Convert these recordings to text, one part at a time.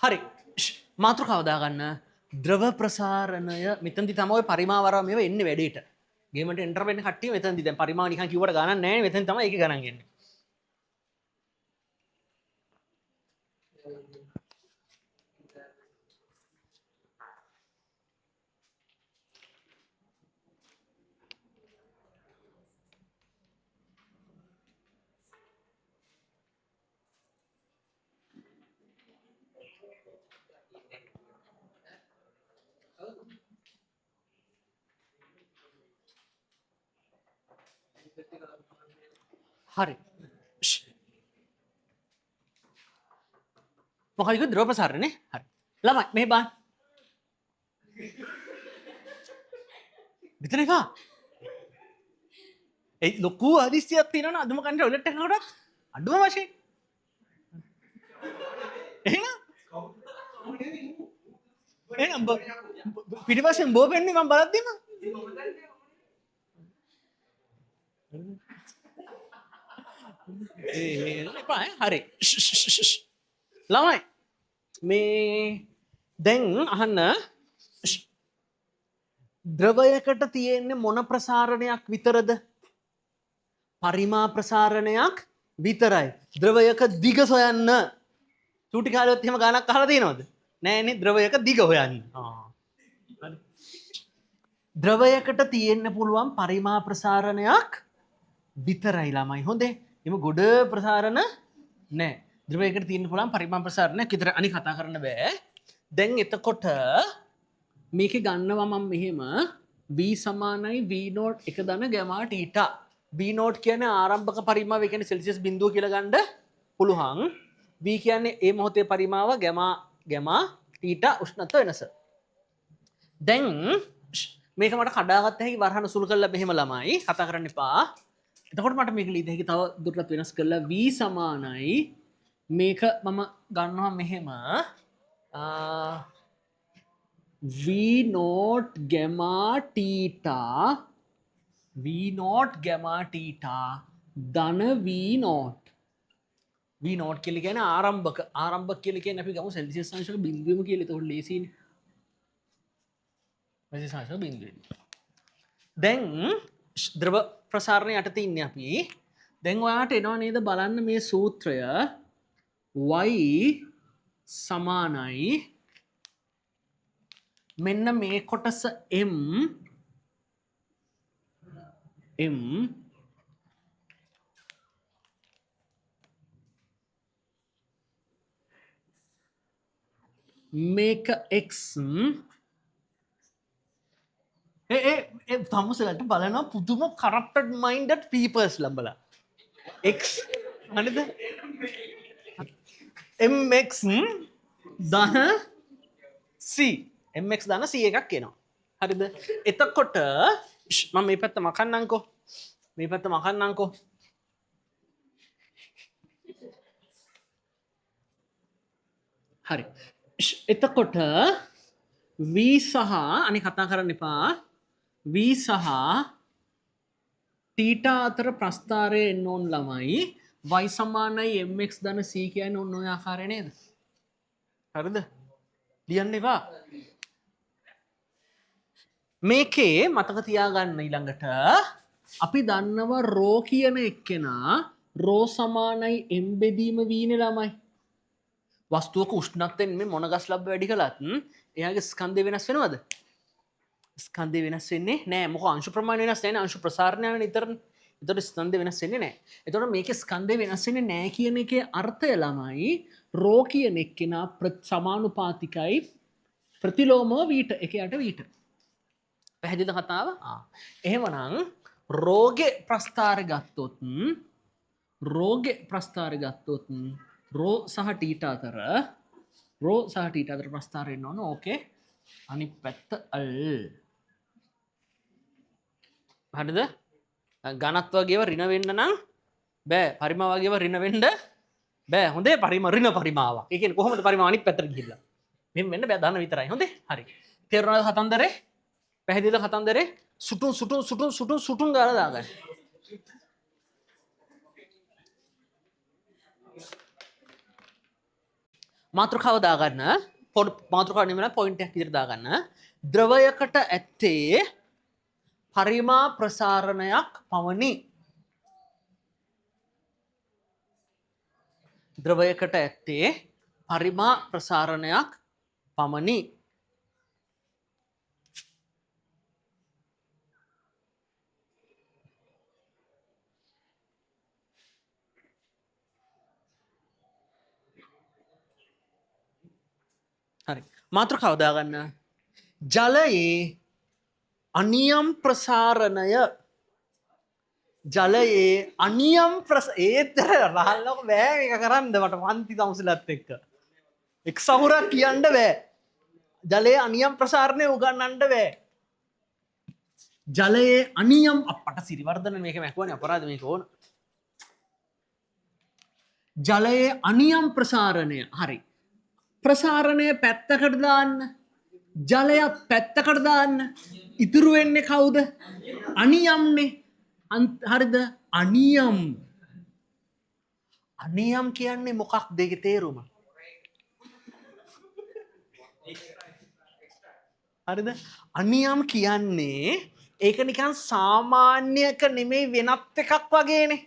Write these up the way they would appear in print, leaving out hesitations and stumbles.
හරි. මාතෘකාව දාගන්න. ද්‍රව ප්‍රසාරණය මෙතනදි තමයි ඔය පරිමාවරම මේව එන්නේ වැඩේට. ගේමට එන්ටර් වෙන්න කට්ටිය මෙතනදි දැන් පරිමාව නිකන් කිව්වට ගණන් නැහැ නේ. මෙතන තමයි ඒක ගණන් එන්නේ. හරි. මොකද කිව්වේ ද්‍රව ප්‍රසාරණය නේ? හරි. ළමයි මෙහෙ බලන්න. මෙතන එකා. ඒ ලොකු හදිස්සියක් තියෙනවනේ අදුම කන්නේ ටොයිලට් එකකට අඩුම වශයෙන්. එහෙනම් එහෙනම් පිටිපස්සෙන් බෝ පෙන්නේ මම බලද්දිම එපා හරි ළමයි මේ දැන් අහන්න ද්‍රවයකට තියෙන්නේ මොන ප්‍රසාරණයක් විතරද පරිමා ප්‍රසාරණයක් විතරයි ද්‍රවයක දිග සොයන්න චූටි කාලෙත් එහෙම ගානක් අහලා තියෙනවද නෑනේ ද්‍රවයක දිග හොයන්න ද්‍රවයකට තියෙන්න පුළුවන් පරිමා ප්‍රසාරණයක් විතරයි ළමයි හොඳේ එම ගොඩ ප්‍රසාරණ නෑ ද්‍රවයකට තියෙන්න පුළුවන් පරිමා ප්‍රසාරණයක් විතර අනික කතා කරන්න බෑ දැන් එතකොට මේක ගන්නවා මම මෙහෙම v සමානයි v නෝට් එක දන ගැමා ටීටා v නෝට් කියන්නේ ආරම්භක පරිමාව ඒ කියන්නේ සෙල්සියස් බිඳුව කියලා ගන්න පුළුවන් v කියන්නේ ඒ මොහොතේ පරිමාව ගැමා ටීටා උෂ්ණත්ව වෙනස දැන් මේක මට කඩාගත්ත හැකි වරහන සුළු කරලා මෙහෙම ළමයි කතා කරන්න එපා එතකොට මට මේක ලියද හැකි තව දුරටත් වෙනස් කරලා v සමානයි මේක මම ගන්නවා මෙහෙම v naught gamma theta v naught gamma theta ධන v නෝට් v නෝට් කියලා කියන්නේ ආරම්භක කියලා කියන්නේ අපි ගමු සෙල්සියස් අංශක බිඳුවෙම කියලා ඒක ලේසියිනේ සෙල්සියස් අංශක බිඳුවෙන් දැන් ද්‍රව ප්‍රසාරණය යටතේ ඉන්නේ අපි දැන් ඔයාලට එනවා නේද බලන්න මේ සූත්‍රය y සමානයි මෙන්න මේ කොටස m මේක x තමුසලට බලනවා පුදුම කරප්ටඩ් මයින්ඩඩ් පීපර්ස් ලබලා x හරිද mx ධන c mx ධන c එකක් එනවා හරිද එතකොට මම මේ පැත්ත මකන්නම්කෝ හරි එතකොට v සහ අනේ කතා කරන්න එපා v සහ තීටා අතර ප්‍රස්ථාරය එන්න ඕන ළමයි y සමානයි mx ධන c කියන්නේ ඔන්න ඔය ආකාරය නේද හරිද ලියන්න එපා මේකේ මතක තියාගන්න ඊළඟට අපි දන්නවා රෝ කියන එක්කෙනා රෝ සමානයි m බෙදීම v නේ ළමයි වස්තුවක උෂ්ණත්වයෙන් මේ මොන ගස් ලබ්බ වැඩි කළත් එයාගේ ස්කන්ධය වෙනස් වෙනවද ස්කන්ධය වෙනස් වෙන්නේ නැහැ මොකද අංශු ප්‍රමාණය වෙනස් නැහැ අංශු ප්‍රසාරණය වෙන විතරනේ එතකොට ස්කන්ධය වෙනස් වෙන්නේ නැහැ එතකොට මේකේ ස්කන්ධය වෙනස් වෙන්නේ නැහැ කියන එකේ අර්ථය ළමයි රෝ කියන එක්කෙනා සමානුපාතිකයි ප්‍රතිලෝමව වීට එකයට වීට පැහැදිලිද කතාව එහෙමනම් රෝගේ ප්‍රස්ථාරය ගත්තොත් රෝ සහ ටීටා අතර ප්‍රස්ථාරය එන්න ඕන ඕකේ අනිත් පැත්ත අල් හරිද ඝනත්ව වගේව ඍණ වෙන්න නම් බෑ පරිමාව වගේව ඍණ වෙන්න බෑ හොඳේ ඍණ පරිමාවක් ඒ කියන්නේ කොහොමද පරිමාව අනිත් පැත්තට ගිහිල්ලා මෙහෙම වෙන්න බෑ ධන විතරයි හොඳේ හරි තේරුණාද කතන්දරේ පැහැදිලිද කතන්දරේ සුටුන් ගාලා දාගන්න මාතෘකාව දාගන්න මාතෘකාව නෙමෙයි පොයින්ට් එකක් විදිහට දාගන්න. ද්‍රවයකට ඇත්තේ පරිමා ප්‍රසාරණයක් පමණි. ද්‍රවයකට ඇත්තේ පරිමා ප්‍රසාරණයක් පමණි. හරි. මාතෘකාව දාගන්න. ජලයේ අනියම් ප්‍රසාරණය ජලයේ අනියම් ඒතර රහල්ලක බෑ එක කරන්න මට පන්ති තමුසලත් එක්ක එක් සහුරක් කියන්න බෑ ජලයේ අනියම් ප්‍රසාරණය උගන්නන්න බෑ ජලයේ අනියම් අපට සිරිවර්ධන මේක මැකුවන අපරාධ මේක ඕන ජලයේ අනියම් ප්‍රසාරණය හරි ප්‍රසාරණය පැත්තකට දාන්න ජලයක් පැත්තකට දාන්න ඉතුරු වෙන්නේ කවුද අනියම්නේ හරිද අනියම් අනියම් කියන්නේ මොකක් දෙක තේරුම හරිද අනියම් කියන්නේ ඒක නිකන් සාමාන්‍යක නෙමෙයි වෙනත් එකක් වගේනේ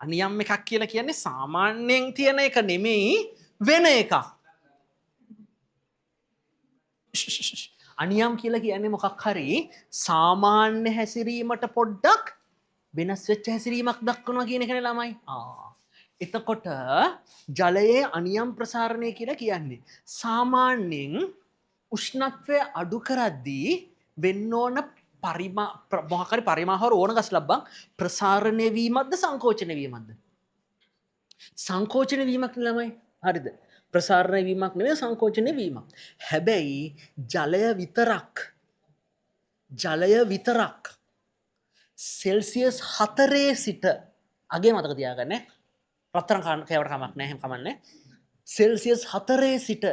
අනියම් එකක් කියලා කියන්නේ සාමාන්‍යයෙන් තියෙන එක නෙමෙයි වෙන එකක් අනියම් කියලා කියන්නේ මොකක් හරි සාමාන්‍ය හැසිරීමට පොඩ්ඩක් වෙනස් වෙච්ච හැසිරීමක් දක්වනවා කියන එකනේ ළමයි. එතකොට ජලයේ අනියම් ප්‍රසාරණය කියලා කියන්නේ සාමාන්‍යයෙන් උෂ්ණත්වය අඩු කරද්දී වෙන්න ඕන මොකක් හරි පරිමාහාර ඕන ගස් ලබ්බන් ප්‍රසාරණය වීමක්ද සංකෝචන වීමක්ද? සංකෝචන වීමක් ළමයි. හරිද? ප්‍රසාරණය වීමක් නෙවෙයි සංකෝචනය වීමක්. හැබැයි ජලය විතරක් සෙල්සියස් 4 සිට අගේ මතක තියාගන්න. රත්තරන් කෑවට කමක් නැහැ හැම කමන්නේ. සෙල්සියස් 4 සිට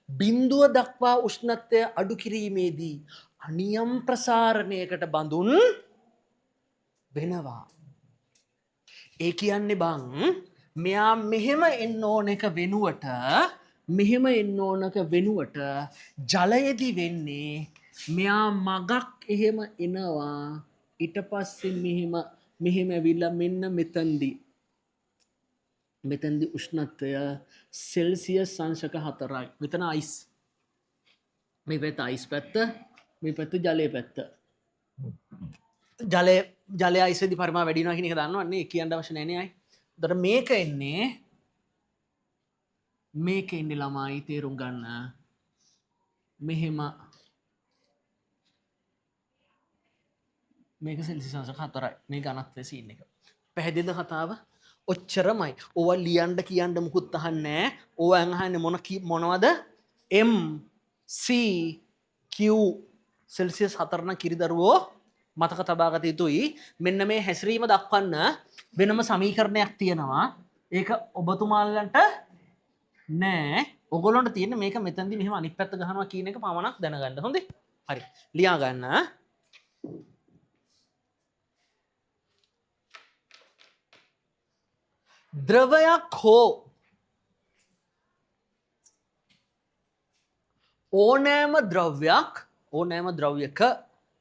බිඳුව දක්වා උෂ්ණත්වය අඩු කිරීමේදී අනියම් ප්‍රසාරණයකට බඳුන් වෙනවා. ඒ කියන්නේ බං මෙයා මෙහෙම එන්න ඕන එක වෙනුවට ජලයේදී වෙන්නේ මෙයා මගක් එහෙම එනවා ඊට පස්සේ මෙහෙම ඇවිල්ලා මෙන්න මෙතෙන්දී උෂ්ණත්වය සෙල්සියස් අංශක 4යි. මෙතන අයිස්. මේ පැත්ත අයිස් පැත්ත, මේ පැත්ත ජලයේ පැත්ත. ජලය අයිස්ෙදි පරිමා වැඩි වෙනවා කියන එක දන්නවන්නේ කියන්න අවශ්‍ය නැහැ නේ අය. දර මේක එන්නේ ළමයි තේරුම් ගන්න මෙහෙම මේක සෙල්සියස් අංශක 4යි මේ ඝනත්වයේ සීන් එක. පැහැදිලිද කතාව? ඔච්චරමයි. ඕවා ලියන්න කියන්න මුකුත් අහන්නේ නැහැ. ඕවා අහන්නේ මොනවද? M C Q සෙල්සියස් 4 නම් කිරිදරුවෝ මතක තබාගත යුතුයි. මෙන්න මේ හැසිරීම දක්වන්න වෙනම සමීකරණයක් තියෙනවා. ඒක ඔබතුමාලන්ට නෑ. ඔයගොල්ලන්ට තියෙන මේක මෙතනදී මෙහෙම අනිත් පැත්ත ගහනවා කියන එක පමණක් දැනගන්න. හොඳේ? හරි. ලියා ගන්න. ද්‍රවයක් හෝ ඕනෑම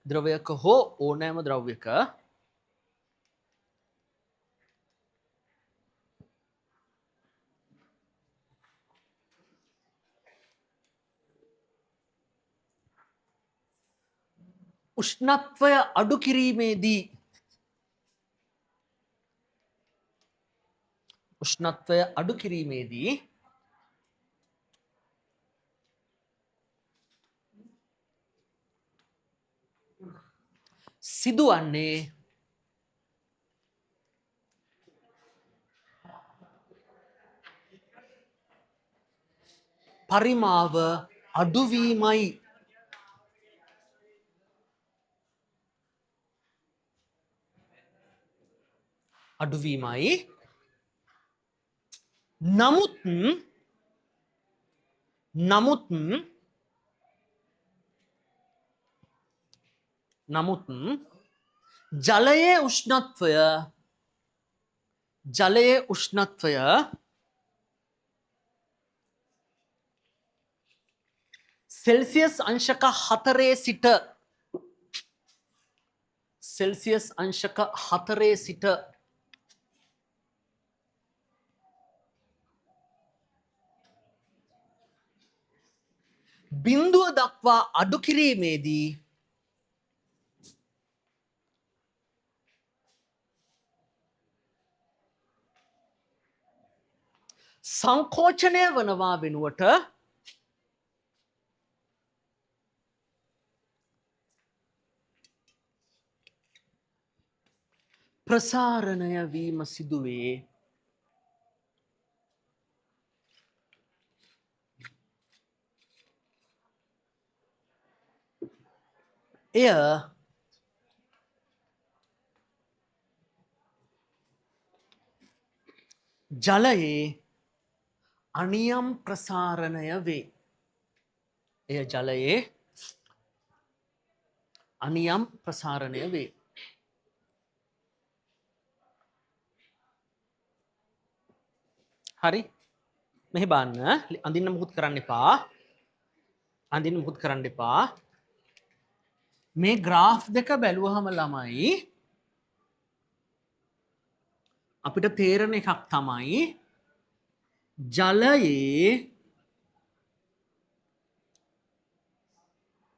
ද්‍රවයක හෝ ඕනෑම ද්‍රව්‍යක උෂ්ණත්වය අඩු කිරීමේදී සිදුවන්නේ පරිමාව අඩුවීමයි. නමුත් ජලයේ උෂ්ණත්වය සෙල්සියස් අංශක 4 සිට සෙල්සියස් අංශක 4 සිට බිඳුව දක්වා අඩු කිරීමේදී සංකෝචනය වනවා වෙනුවට ප්‍රසාරණය වීම සිදුවේ. එය ජලයේ අනියම් ප්‍රසාරණය වේ. එය ජලයේ අනියම් ප්‍රසාරණය වේ. හරි මෙහි බලන්න අඳින්න මුකුත් කරන්න එපා. අඳින්න මුකුත් කරන්න එපා. මේ ග්‍රාෆ් දෙක බැලුවහම ළමයි අපිට තේරෙන එකක් තමයි ජලයේ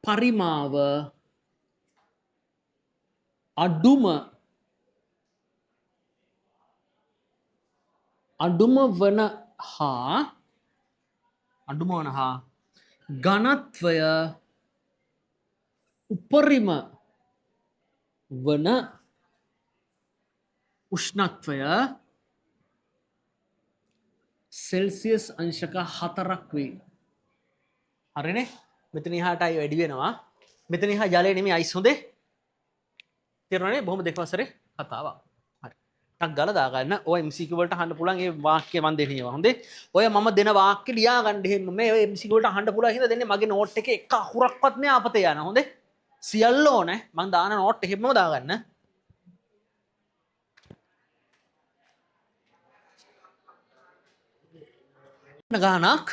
පරිමාව අඩුම වන හා ඝනත්වය උපරිම වන උෂ්ණත්වය සෙල්සියස් අංශක 4ක් වේ. හරිනේ? මෙතන එහාටයි වැඩි වෙනවා. මෙතන එහා ජලය නෙමෙයි අයිස් හොඳේ. තේරුණානේ? බොහොම දෙකවසරේ කතාවක්. හරි. ටක් ගාලා දාගන්න. ඔය MCQ වලට අහන්න පුළුවන් ඒ වාක්‍ය මම දෙන්නේ ඒවා. හොඳේ. ඔය මම දෙන වාක්‍ය ලියා ගන්න එහෙම මේ ඔය MCQ වලට අහන්න පුළුවන් හින්දා දෙන්නේ මගේ නෝට් එකේ එක අහුරක්වත් නෑ අපතේ යන. හොඳේ. සියල්ල ඕනේ. මම දාන නෝට් එහෙමම දාගන්න. ගානක්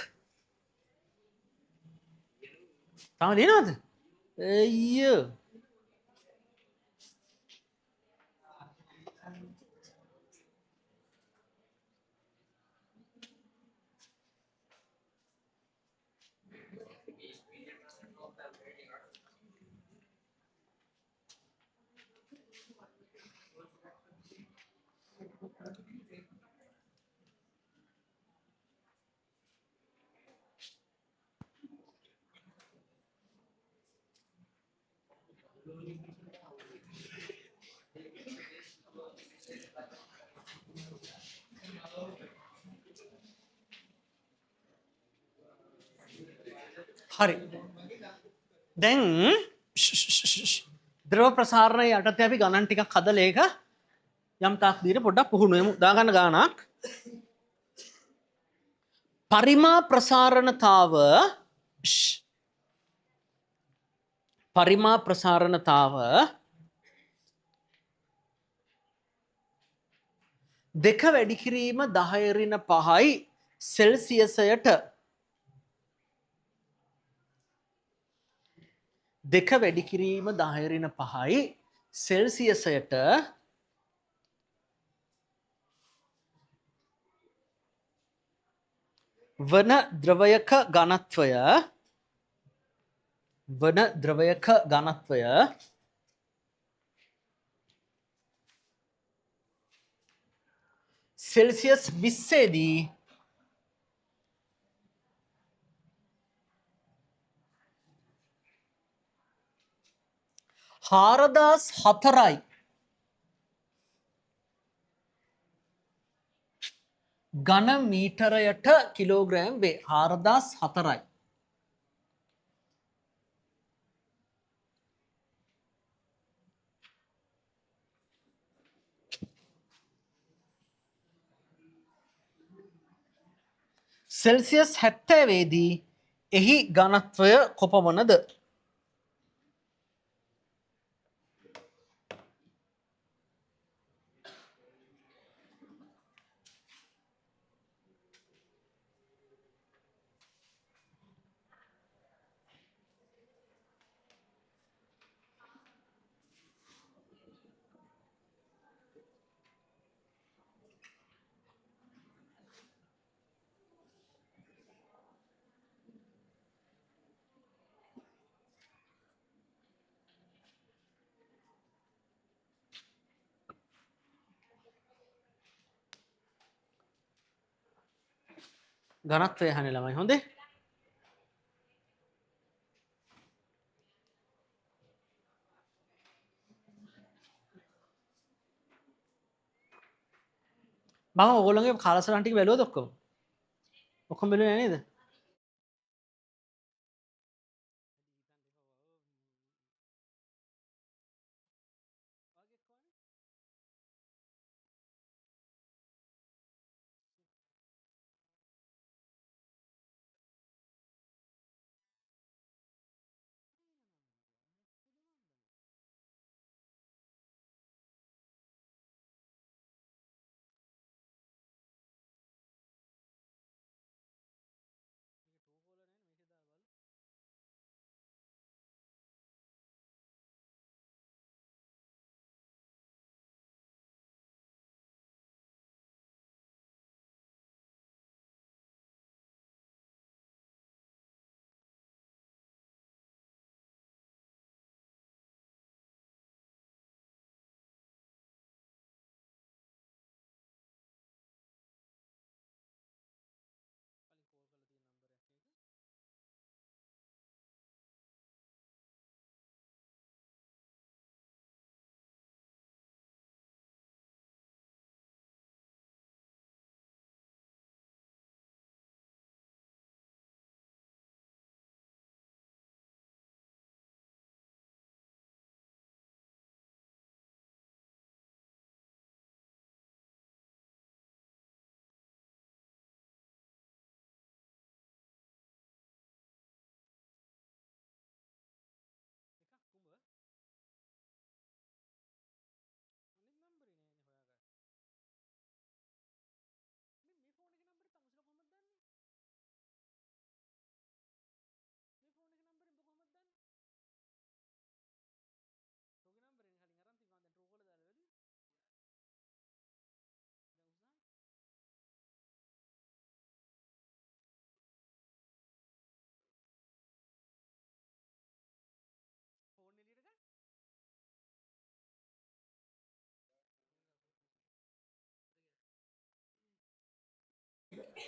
තාම දෙනවද? අයියෝ හරි. දැන් ද්‍රව ප්‍රසාරණය යටතේ අපි ගණන් ටිකක් හදලා ඒක යම් තාක් දින පොඩ්ඩක් පුහුණු වෙමු. දාගන්න ගානක්. පරිමා ප්‍රසාරණතාව දෙක වැඩි කිරීම 10^5යි සෙල්සියසයට දෙක වැඩි කිරීම 10^5යි සෙල්සියසයට වන ද්‍රවයක ඝනත්වය සෙල්සියස් 20 දී 4004යි ඝන මීටරයට කිලෝග්‍රෑම් වේ. 4004යි. සෙල්සියස් 70 දී එහි ඝනත්වය කොපමණද? ඝනත්වය අහන්නේ ළමයි හොඳේ. මම ඕගොල්ලෝගේ කාලසටහන ටික බැලුවද ඔක්කොම? ඔක්කොම බැලුවේ නෑ නේද?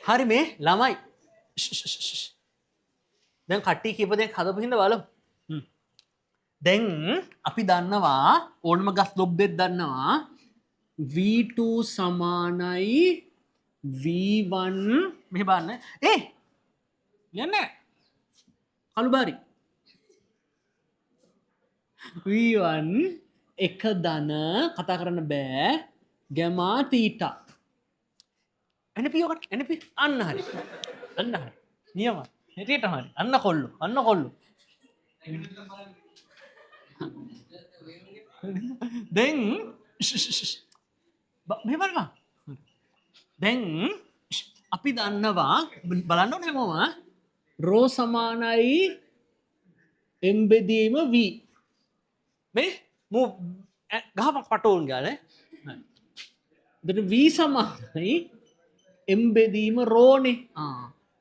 හරි මේ ළමයි. දැන් කට්ටිය කීප දෙනෙක් හදපු හින්දා බලමු. දැන් අපි දන්නවා ඕනම ගස් ලොබ් දෙක දන්නවා v2 සමානයි v1 මෙහෙ බලන්න. යන්නේ කළුබාරි v1 එක ධන කතා කරන්න බෑ ගැමා තීටා එනපියෝකට එනපි අන්න හරි නියම හිටියට හරි අන්න කොල්ලු දැන් මේ බලන්න දැන් අපි දන්නවා බලන්න ඕනේ හැමෝම රෝ සමානයි m බෙදීම v මේ මු ගහපක් පටෝන් ගානේ දැන් v සමානයි m බෙදීම රෝනේ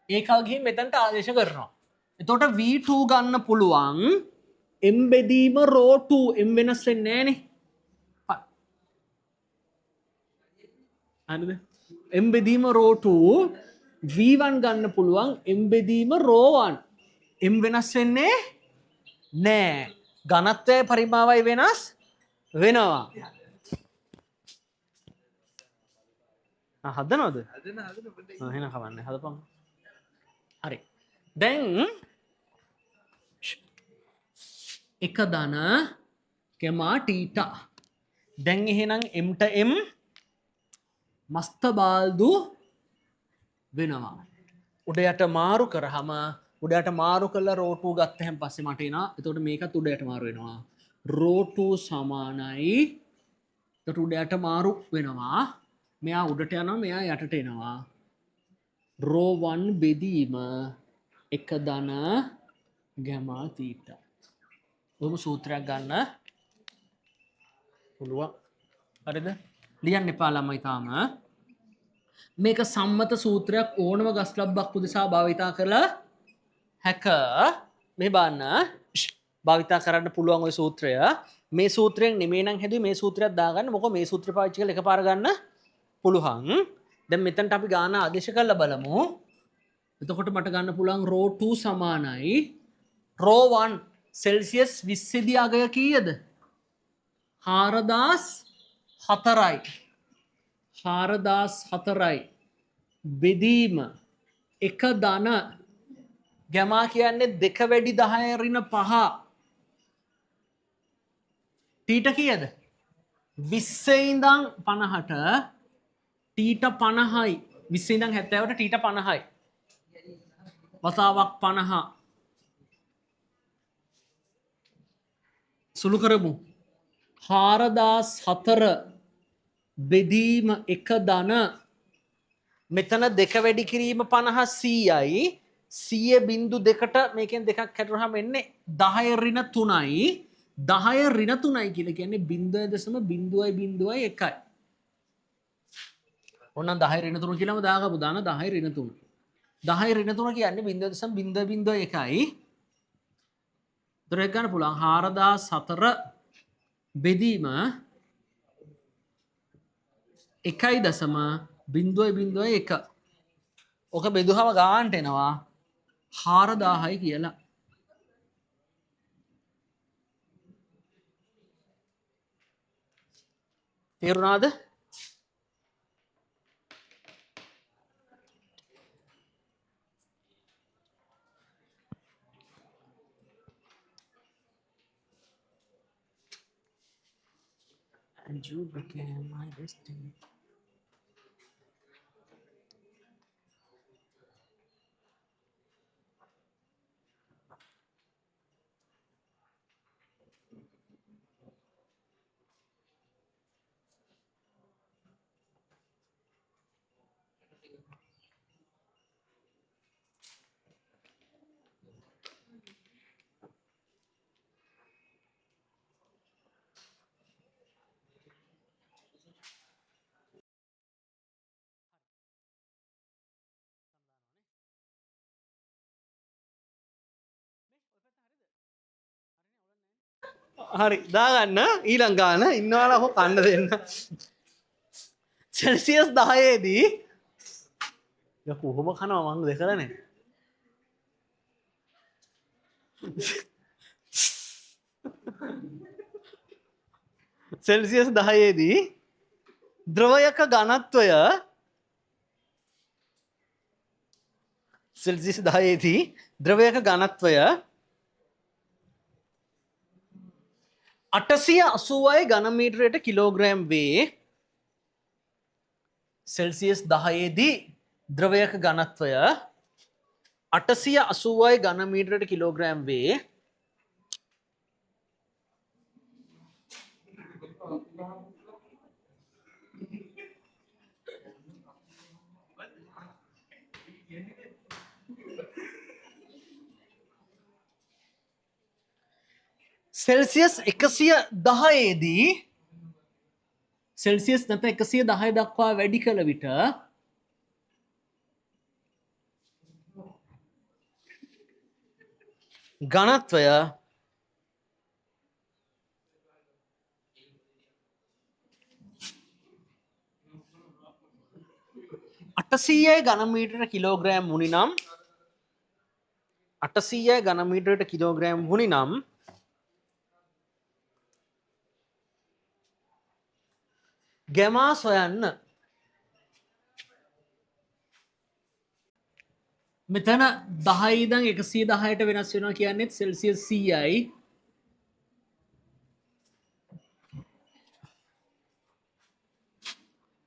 ඒකව ගිහින් මෙතනට ආදේශ කරනවා. එතකොට v2 ගන්න පුළුවන් m බෙදීම රෝ 2 m වෙනස් වෙන්නේ නැහනේ. හරිද? m බෙදීම රෝ 2 v1 ගන්න පුළුවන් m බෙදීම රෝ 1 m වෙනස් වෙන්නේ නැහැ. ඝනත්වයේ පරිමාවයි වෙනස් වෙනවා. හදනවද? එහෙනම් කවන්නේ හදපන්. හරි. දැන් එක ධන කැමා තීටා. දැන් එහෙනම් m ට m මස්ත බාල්දු වෙනවා. උඩයට මාරු කරාම උඩයට මාරු කළා රෝ 2 ගත්තහම පස්සේ මට එනවා. එතකොට මේකත් උඩයට මාරු වෙනවා. රෝ 2 සමානයි. එතකොට උඩයට මාරු වෙනවා. මෙයා උඩට යනවා මෙයා යටට එනවා. රෝ 1 බෙදීම එක ධන ගැමා තීටා. ඔහොම සූත්‍රයක් ගන්න පුළුවන්. හරිද? ලියන්න එපා ළමයි තාම. මේක සම්මත සූත්‍රයක් ඕනම ගස් ලබ්බක් උදෙසා භාවිතා කරලා හැක. මේ බලන්න භාවිතා කරන්න පුළුවන් ওই සූත්‍රය. මේ සූත්‍රයෙන් නෙමෙයි නම් හැදුවේ මේ සූත්‍රයක් දාගන්න. මොකද මේ සූත්‍රය පාවිච්චි කරලා එකපාර ගන්න පුළුවන්. දැන් මෙතනට අපි ගාන ආදේශ කරලා බලමු. එතකොට මට ගන්න පුළුවන් රෝ 2 සමානයි රෝ 1 සෙල්සියස් 20 දී අගය කීයද 4004යි 4004යි බෙදීම 1 ධන ගැමා කියන්නේ 2 වැඩි 10 ඍණ 5 ටීට කීයද 20 ඉඳන් 50ට ටීට 50යි 20 ඉඳන් 70ට ටීට 50යි වතාවක් 50 සුළු කරමු 4004 බෙදීම 1 ධන මෙතන 2 වැඩි කිරීම 50 100යි 100 බිංදු 2ට මේකෙන් දෙකක් කැටුනහම එන්නේ 10 ඍණ 3යි 10 ඍණ 3යි කියලා කියන්නේ 0.0.01යි ඔන්න 10 ඍණ 3 කියලාම දාගමු දාන 10 ඍණ 3 10 ඍණ 3 කියන්නේ 0.0.01යි දරයක් ගන්න පුළුවන් 4004 බෙදීම 1.0.01 ඕක බෙදුවම ගානට එනවා 4000යි කියලා තේරුණාද and you became my destiny හරි දාගන්න ඊළඟ ගාන ඉන්නවනම් ඔක කන්න දෙන්න සෙල්සියස් 10 දී කොහොම කනවා මං දෙකලානේ සෙල්සියස් 10 දී ද්‍රවයක ඝනත්වය සෙල්සියස් 10 දී ද්‍රවයක ඝනත්වය 880යි ඝන මීටරයට කිලෝග්‍රෑම් වේ සෙල්සියස් 10 දී ද්‍රවයක ඝනත්වය 880යි ඝන මීටරයට කිලෝග්‍රෑම් වේ සෙල්සියස් 110 දී සෙල්සියස් නැත 110 දක්වා වැඩි කළ විට ඝනත්වය 800යි ඝන මීටරයට කිලෝග්‍රෑම් වුණි නම් 800යි ඝන මීටරයට කිලෝග්‍රෑම් වුණි නම් ගැමා සොයන්න මෙතන 10 ඉඳන් 110ට වෙනස් වෙනවා කියන්නේ සෙල්සියස් 100යි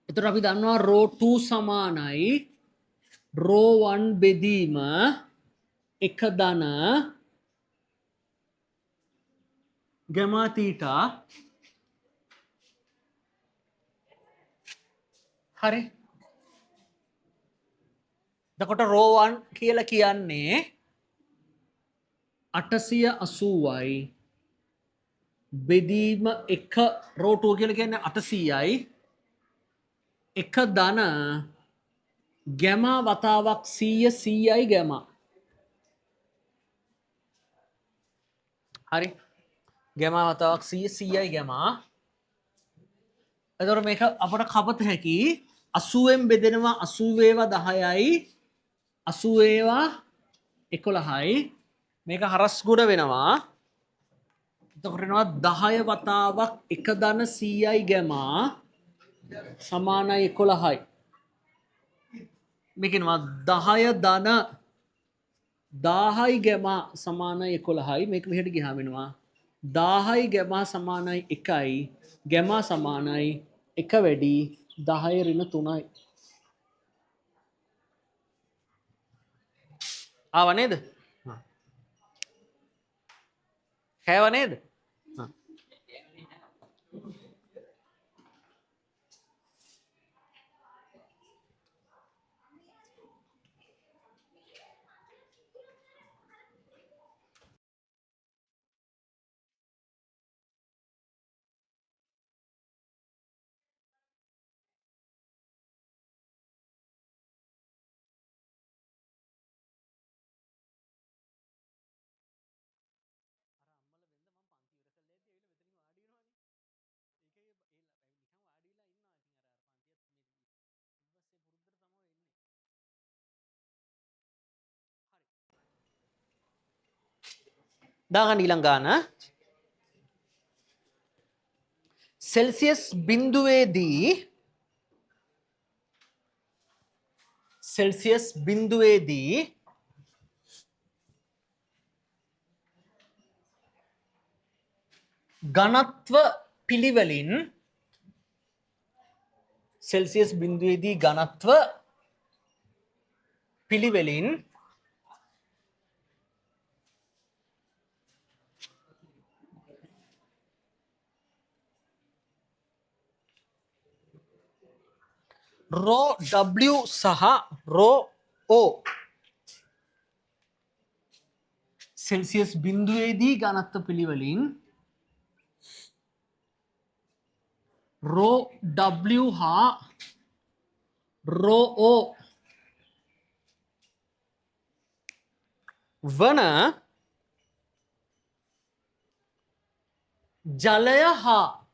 එතකොට අපි දන්නවා රෝ 2 සමානයි රෝ 1 බෙදීම 1 ධන ගැමා තීටා හරි එතකොට රෝ 1 කියලා කියන්නේ 880යි බෙදීම 1 රෝ 2 කියලා කියන්නේ 800යි 1 ධන ගැමා වතාවක් 100 100යි ගැමා හරි ගැමා වතාවක් 100 100යි ගැමා එතකොට මේක අපට කපත හැකි 80න් බෙදෙනවා 80 10යි 80 11යි මේක හරස් ගුණ වෙනවා එතකොට වෙනවා 10 වතාවක් 1 ධන 100යි ගැමා සමානයි 11යි මේක එනවා 10 ධන 10යි ගැමා සමානයි 11යි මේක මෙහෙට ගියාම වෙනවා 10යි ගැමා සමානයි 1යි ගැමා සමානයි 1 වැඩි 10 ඍණ 3යි ආව නේද කෑව නේද දාගන්න ඊළඟ ගාන සෙල්සියස් බිඳුවේදී ඝනත්ව පිළිවෙලින් සෙල්සියස් බිඳුවේදී ඝනත්ව පිළිවෙලින් රෝ W සහ රෝ O සෙල්සියස් බිඳුවේදී ඝනත්ව පිළිවෙලින් රෝ W හා රෝ O වන ජලය හා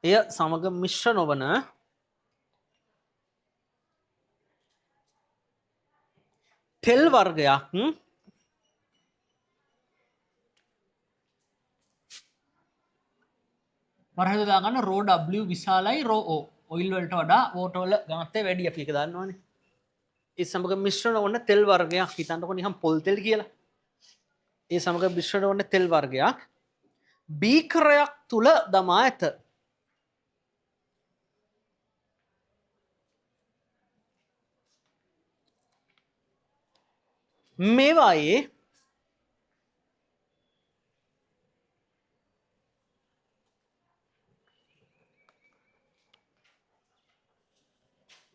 එය සමග මිශ්‍ර නොවන තෙල් වර්ගයක් වරහද දාගන්න රෝ W විශාලයි රෝ O ඔයිල් වලට වඩා වෝටර් වල ඝනත්වය වැඩි අපි ඒක දන්නවනේ ඒ සමග මිශ්‍ර නොවන තෙල් වර්ගයක් හිතන්නකො නිකන් පොල් තෙල් කියලා ඒ සමග මිශ්‍ර නොවන තෙල් වර්ගයක් බීකරයක් තුල දමා ඇත මේවායේ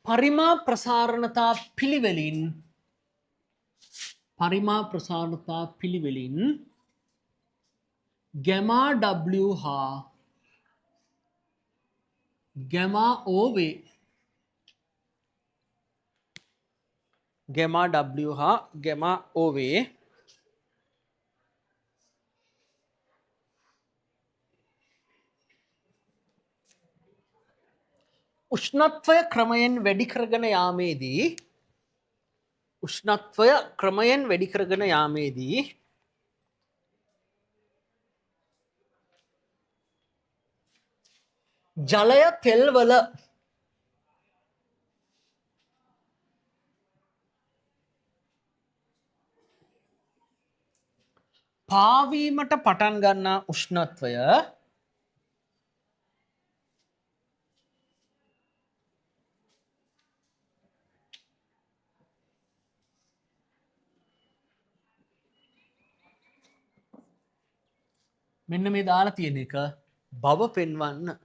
පරිමා ප්‍රසාරණතා පිළිවෙලින් ගැමා W හා ගැමා O වේ ගැමා W හා ගැමා O වේ උෂ්ණත්වය ක්‍රමයෙන් වැඩි කරගෙන යාමේදී ජලය තෙල්වල පාවීමට පටන් ගන්නා උෂ්ණත්වය මෙන්න මේ දාලා තියෙන එක බව පෙන්වන්න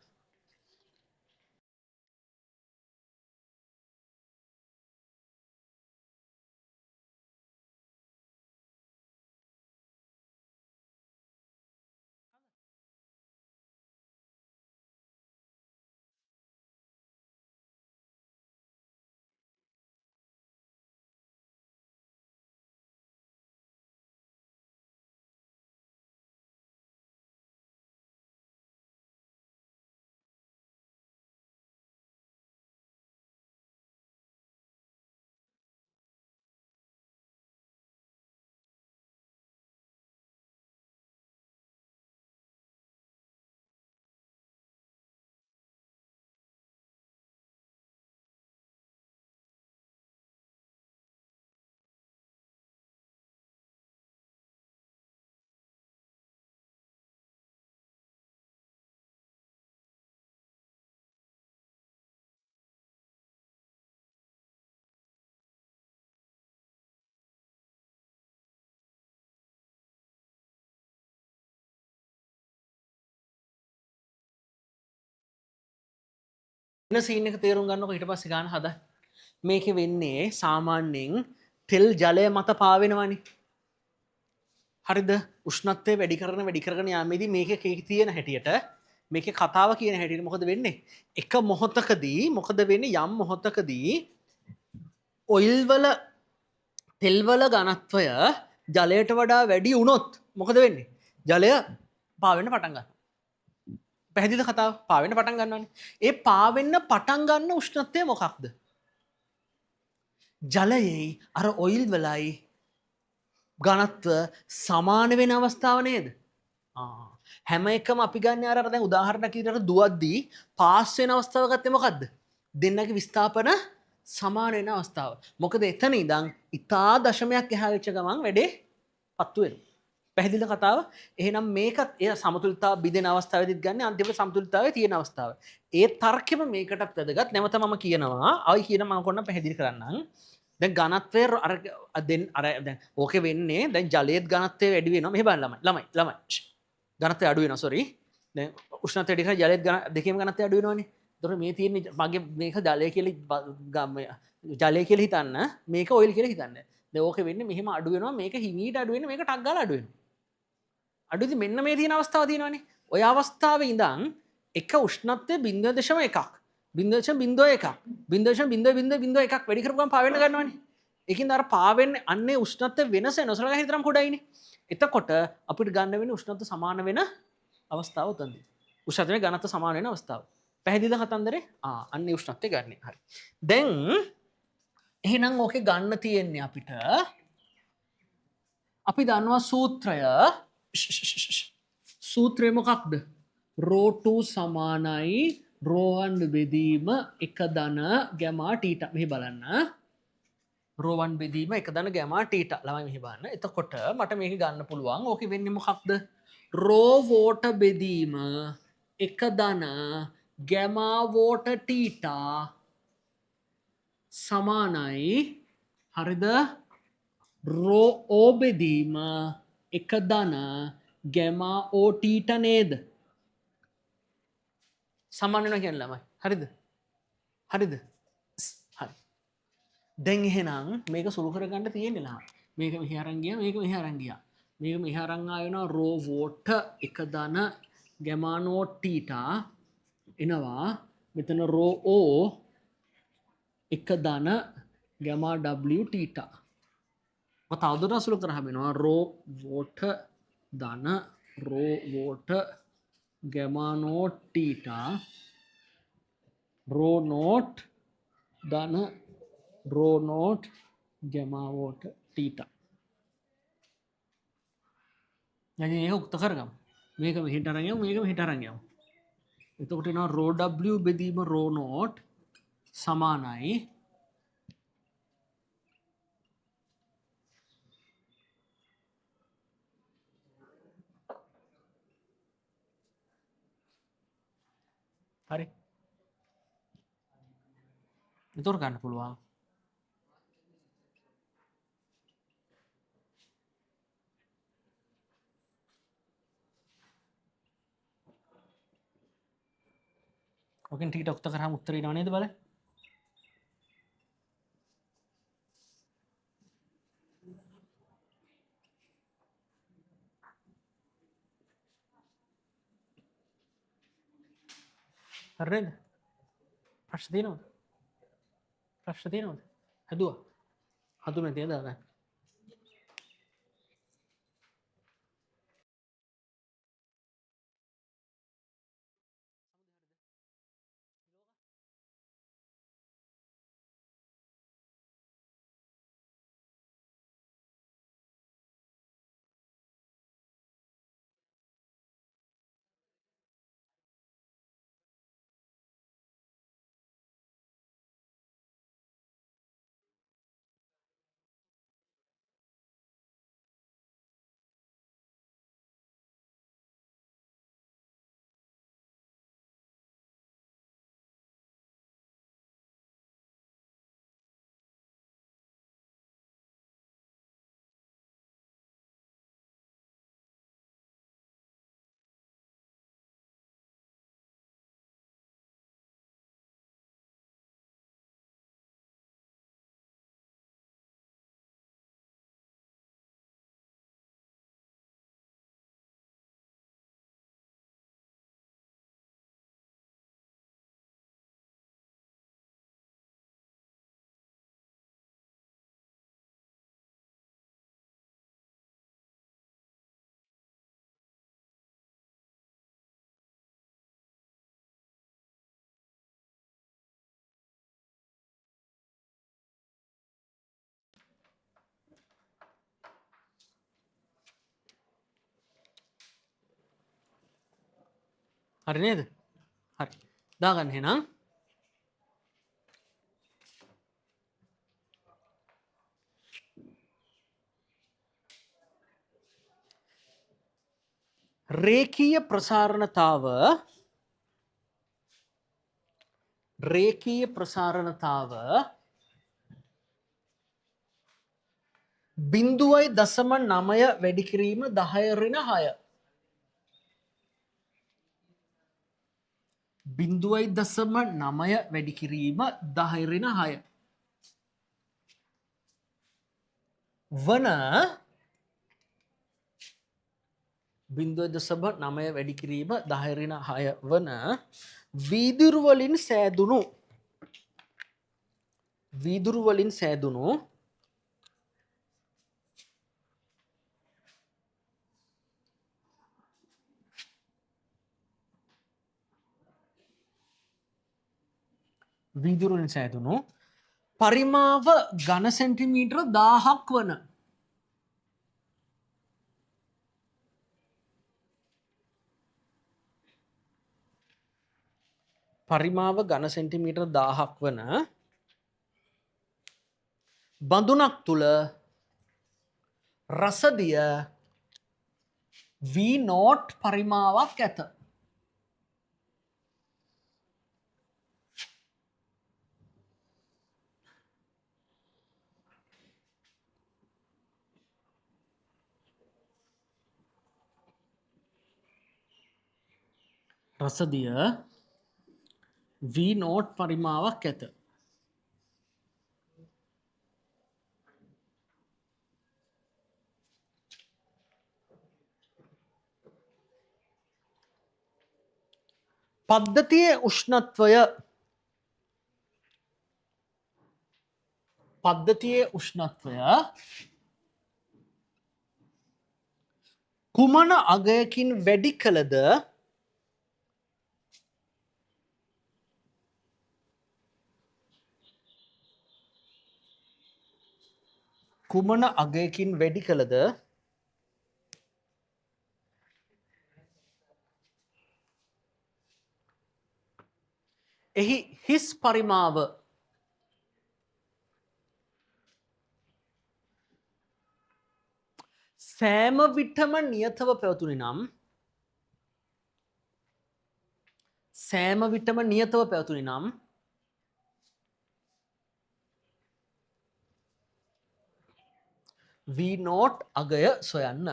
වෙන සීන් එක තේරුම් ගන්නකො ඊට පස්සේ ගන්න හදා. මේකේ වෙන්නේ සාමාන්‍යයෙන් තෙල් ජලය මත පාවෙනවනේ. හරිද? උෂ්ණත්වය වැඩි කරගෙන යාමේදී මේකේ තියෙන හැටියට මේකේ කතාව කියන හැටියට මොකද වෙන්නේ? එක මොහොතකදී මොකද වෙන්නේ? යම් මොහොතකදී ඔයිල් වල තෙල් වල ඝනත්වය ජලයට වඩා වැඩි වුණොත් මොකද වෙන්නේ? ජලය පාවෙන්න පටන් ගන්නවා. පැහැදිලිද කතාව? පාවෙන්න පටන් ගන්නවානේ. ඒ පාවෙන්න පටන් ගන්න උෂ්ණත්වය මොකක්ද? ජලයයි අර ඔයිල් වලයි ඝනත්ව සමාන වෙන අවස්ථාව නේද? හැම එකම අපි ගන්න අර දැන් උදාහරණයක් විදිහට දුවද්දී පාස් වෙන අවස්ථාව ගත්තේ මොකද්ද? දෙන්නගේ විස්ථාපන සමාන වෙන අවස්ථාව. මොකද එතන ඉඳන් ඉතා දශමයක් එහා වෙච්ච ගමන් වැඩේ පත්තු වෙනවා. පැහැදිලිද කතාව? එහෙනම් මේකත් ඒ සමතුලිතතාව බිඳෙන අවස්ථාවේදීත් ගන්න අන්තිම සමතුලිතතාවයේ තියෙන අවස්ථාව. ඒ තර්කෙම මේකටත් වැදගත්. නැවත මම කියනවා, ආයි කියන මම කොන්න පැහැදිලි කරන්නම්. දැන් ඝනත්වය අර දැන් ඕකේ වෙන්නේ දැන් ජලයේත් ඝනත්වය වැඩි වෙනවා. මෙහෙ බලන්න ළමයි. ඝනත්වය අඩු වෙනවා සෝරි. දැන් උෂ්ණත්වය වැඩි කරලා ජලයේත් දෙකේම ඝනත්වය අඩු වෙනවනේ. ඒතකොට මේ තියෙන්නේ මගේ මේක ජලය කියලා ජලය කියලා හිතන්න, මේක ඔයිල් කියලා හිතන්න. දැන් ඕකේ වෙන්නේ මෙහෙම අඩු වෙනවා, මේක හිමීට අඩු වෙනවා, මේක ටක් ගාලා අඩු වෙනවා. අඩුයි මෙන්න මේ තියෙන අවස්ථාව තියෙනවානේ. ඔය අවස්ථාවේ ඉඳන් එක උෂ්ණත්වය 0.1ක් 0.01ක් 0.0001ක් වැඩි කරපුවම පාවෙන්න ගන්නවානේ. ඒකින්ද අර පාවෙන්නේ අන්නේ උෂ්ණත්වය වෙනස නොසලකා හිතරම් පොඩයිනේ. එතකොට අපිට ගන්න වෙන්නේ උෂ්ණත්වය සමාන වෙන අවස්ථාව උතන්දී. උෂ්ණත්වයේ ඝනත්වය සමාන වෙන අවස්ථාව. පැහැදිලිද කතන්දරේ? අන්නේ උෂ්ණත්වය ගන්න. හරි. දැන් එහෙනම් ඕකේ ගන්න තියෙන්නේ අපිට අපි දන්නවා සූත්‍රය මොකක්ද? ρ2 සමානයි ρ1 බෙදීම 1 ධන ගැමා ටීටා. මෙහි බලන්න. ρ1 බෙදීම 1 ධන ගැමා ටීටා. ළමයි මෙහි බලන්න. එතකොට මට මේක ගන්න පුළුවන්. ඕකේ වෙන්නේ මොකක්ද? ρ වෝට බෙදීම 1 ධන ගැමා වෝට ටීටා සමානයි හරිද? රෝ බෙදීම 1 ධන ගැමා ඕ ටීටා නේද? සමාන වෙනවා කියන්නේ ළමයි. හරිද? හරි. දැන් එහෙනම් මේක සුළු කරගන්න තියෙන්නේ ළමයි. මේක මෙහි අරන් ගියා, මේක මෙහි අරන් ගියා. මේක මෙහි අරන් ආවෙනවා රෝ වෝට 1 ධන ගැමා නෝ ටීටා එනවා. මෙතන රෝ ඕ 1 ධන ගැමා w ටීටා. තවදුරටත් අසුළු කරාම වෙනවා රෝ වෝට ධන rho water gamma naught theta rho naught ධන rho naught gamma water theta. දැන් මේක උක්ත කරගමු. මේක මෙහෙට අරන් යමු, මේක මෙහෙට අරන් යමු. එතකොට එනවා රෝ w බෙදීම රෝ නෝට් සමානයි හරි. එතකොට ගන්න පුළුවන්. ඔකෙන් ටීටා උක්ත කරාම උත්තර එනව නේද බලන්න. හරිද? ප්‍රශ්න තියෙනවද? හදුවා. හදුනේ නැති නේද? හරි නේද? හරි. දාගන්න එහෙනම්. රේඛීය ප්‍රසාරණතාව 0.9 වැඩි කිරීම 10 ඍණ 6. 0.9 වැඩි කිරීම 10 ඍණ 6 වන 0.9 වැඩි කිරීම 10 ඍණ 6 වන වීදුරු වලින් සෑදුණු පරිමාව ඝන සෙන්ටිමීටර 1000ක් වන බඳුනක් තුළ රසදිය V0 පරිමාවක් ඇත. රසදිය V0 පරිමාවක් ඇත. පද්ධතියේ උෂ්ණත්වය කුමන අගයකින් වැඩි කළද එහි හිස් පරිමාව සෑම විටම නියතව පැවතුනි නම් V0 අගය සොයන්න.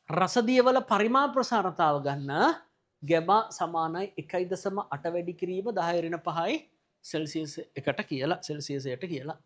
රසදියවල පරිමා ප්‍රසාරතාව ගන්න ගැබා සමානයි 1.8 වැඩි කිරීම 10 ඍණ 5යි සෙල්සියසයට කියලා.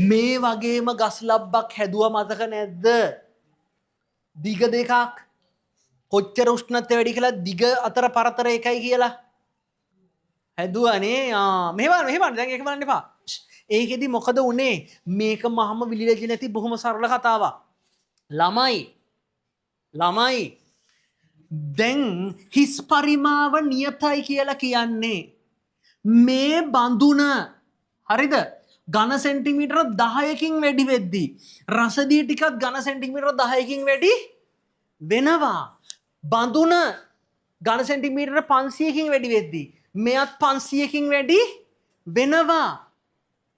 මේ වගේම ගස් ලබ්බක් හැදුව මතක නැද්ද? දිග දෙකක් කොච්චර උෂ්ණත්වය වැඩි කියලා දිග අතර පරතර එකයි කියලා හැදුවනේ. මෙහෙම දැන් ඒක බලන්න එපා. ඒකෙදි මොකද උනේ? මේක මහම විලිලෙජි නැති බොහොම සරල කතාවක්. ළමයි දැන් හිස් පරිමාව නියතයි කියලා කියන්නේ මේ බඳුන හරිද ඝන සෙන්ටිමීටර 10කින් වැඩි වෙද්දී රසදිය ටිකක් ඝන සෙන්ටිමීටර 10කින් වැඩි වෙනවා. බඳුන ඝන සෙන්ටිමීටර 500කින් වැඩි වෙද්දී මෙයත් 500කින් වැඩි වෙනවා.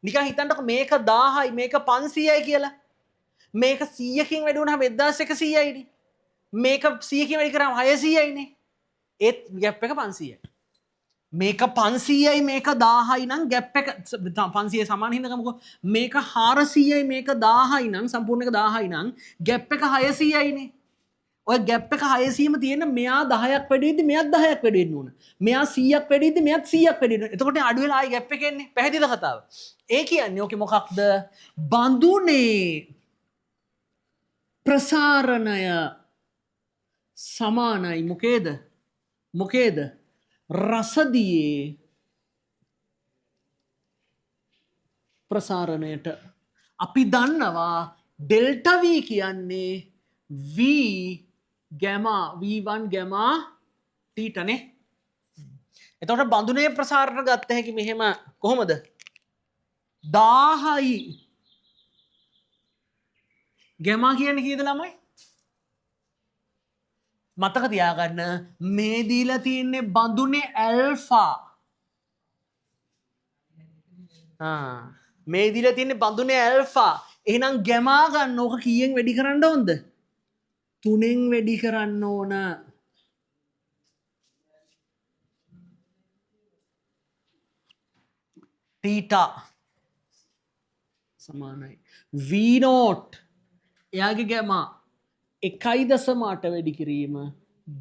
නිකන් හිතන්නකො මේක 1000යි මේක 500යි කියලා. මේක 100කින් වැඩි වුණාම 1100යි නේ. මේක 100කින් වැඩි කරාම 600යි නේ. ඒත් ගැප් එක 500යි. මේක 500යි මේක 1000යි නම් ගැප් එක 500 සමාන හින්දා ගමුකෝ. මේක 400යි මේක 1000යි නම් සම්පූර්ණ එක 1000යි නම් ගැප් එක 600යි නේ. ඔය ගැප් එක 600ම තියෙන මෙයා 10ක් වැඩි වෙද්දි මෙයාත් 10ක් වැඩි වෙන්න ඕන. මෙයා 100ක් වැඩි වෙද්දි මෙයාත් 100ක් වැඩි වෙන්න. එතකොට අඩු වෙලා ආයි ගැප් එක එන්නේ. පැහැදිලිද කතාව? ඒ කියන්නේ ඕකේ මොකක්ද? බඳුනේ ප්‍රසාරණය සමානයි මොකේද? රසදියේ ප්‍රසාරණයට. අපි දන්නවා ඩෙල්ටා V කියන්නේ V ගැමා V1 ගැමා ටීටනේ. එතකොට බඳුනේ ප්‍රසාරණ ගත්ත හැකි මෙහෙම කොහොමද? 1000යි ගැමා කියන්නේ කීයද ළමයි? මතක තියාගන්න මේ දීලා තියෙන්නේ බඳුනේ ඇල්ෆා. මේ දීලා තියෙන්නේ බඳුනේ ඇල්ෆා. එහෙනම් ගැමා ගන්න ඕක කීයෙන් වැඩි කරන්න ඕනද? 3ෙන් වැඩි කරන්න ඕන. තීටා සමානයි V නෝට් එයාගේ ගැමා 1.8 වැඩි කිරීම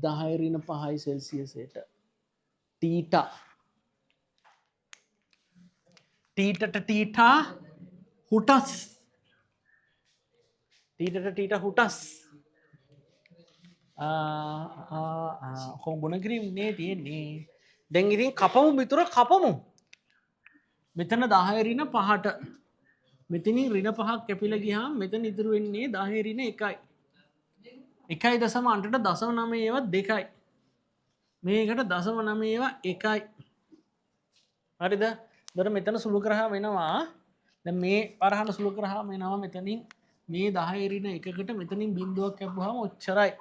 10⁵ සෙල්සියසයට. ටීටා ටීටා හුටස් ටීටා හුටස් කොම් ගුණ කිරීම නේ තියෙන්නේ. දැන් ඉතින් කපමු මිතුර කපමු. මෙතන 10⁵ මෙතනින් ඍණ 5ක් කැපිලා ගියාම මෙතන ඉතුරු වෙන්නේ 10⁵ 1යි 1.8 ඒවා 2යි. මේකට 0.9 ඒවා 1යි. හරිද? එතකොට මෙතන සුළු කරාම එනවා දැන් මේ පරහන සුළු කරාම එනවා මෙතනින් මේ 10⁵ මෙතනින් බිඳුවක් කැපුවාම ඔච්චරයි.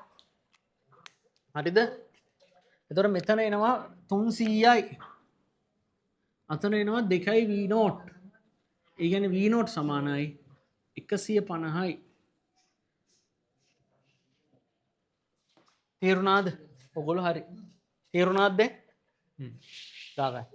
හරිද? එතකොට මෙතන එනවා 300යි. අතන එනවා 2යි V නෝට්. ඒ කියන්නේ V නෝට් සමානයි 150යි. තේරුණාද? ඔයගොල්ලෝ හරි. තේරුණාද දැන්? දාගන්න.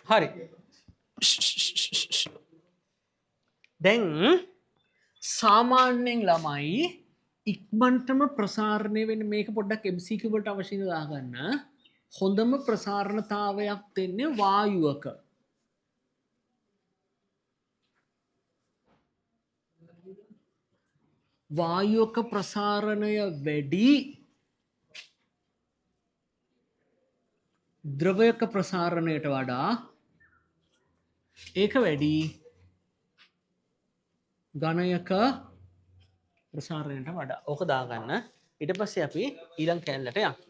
හරි දැන් සාමාන්‍යයෙන් ළමයි ඉක්මනටම ප්‍රසාරණය වෙන මේක පොඩ්ඩක් MCQ වලට අවශ්‍යද දාගන්න. හොඳම ප්‍රසාරණතාවයක් දෙන්නේ වායුවක. වායුවක ප්‍රසාරණය වැඩි ද්‍රවයක ප්‍රසාරණයට වඩා ඒක වැඩි ඝනයක ප්‍රසාරණයට වඩා. ඕක දාගන්න. ඊට පස්සේ අපි ඊළඟ කැලලට යමු.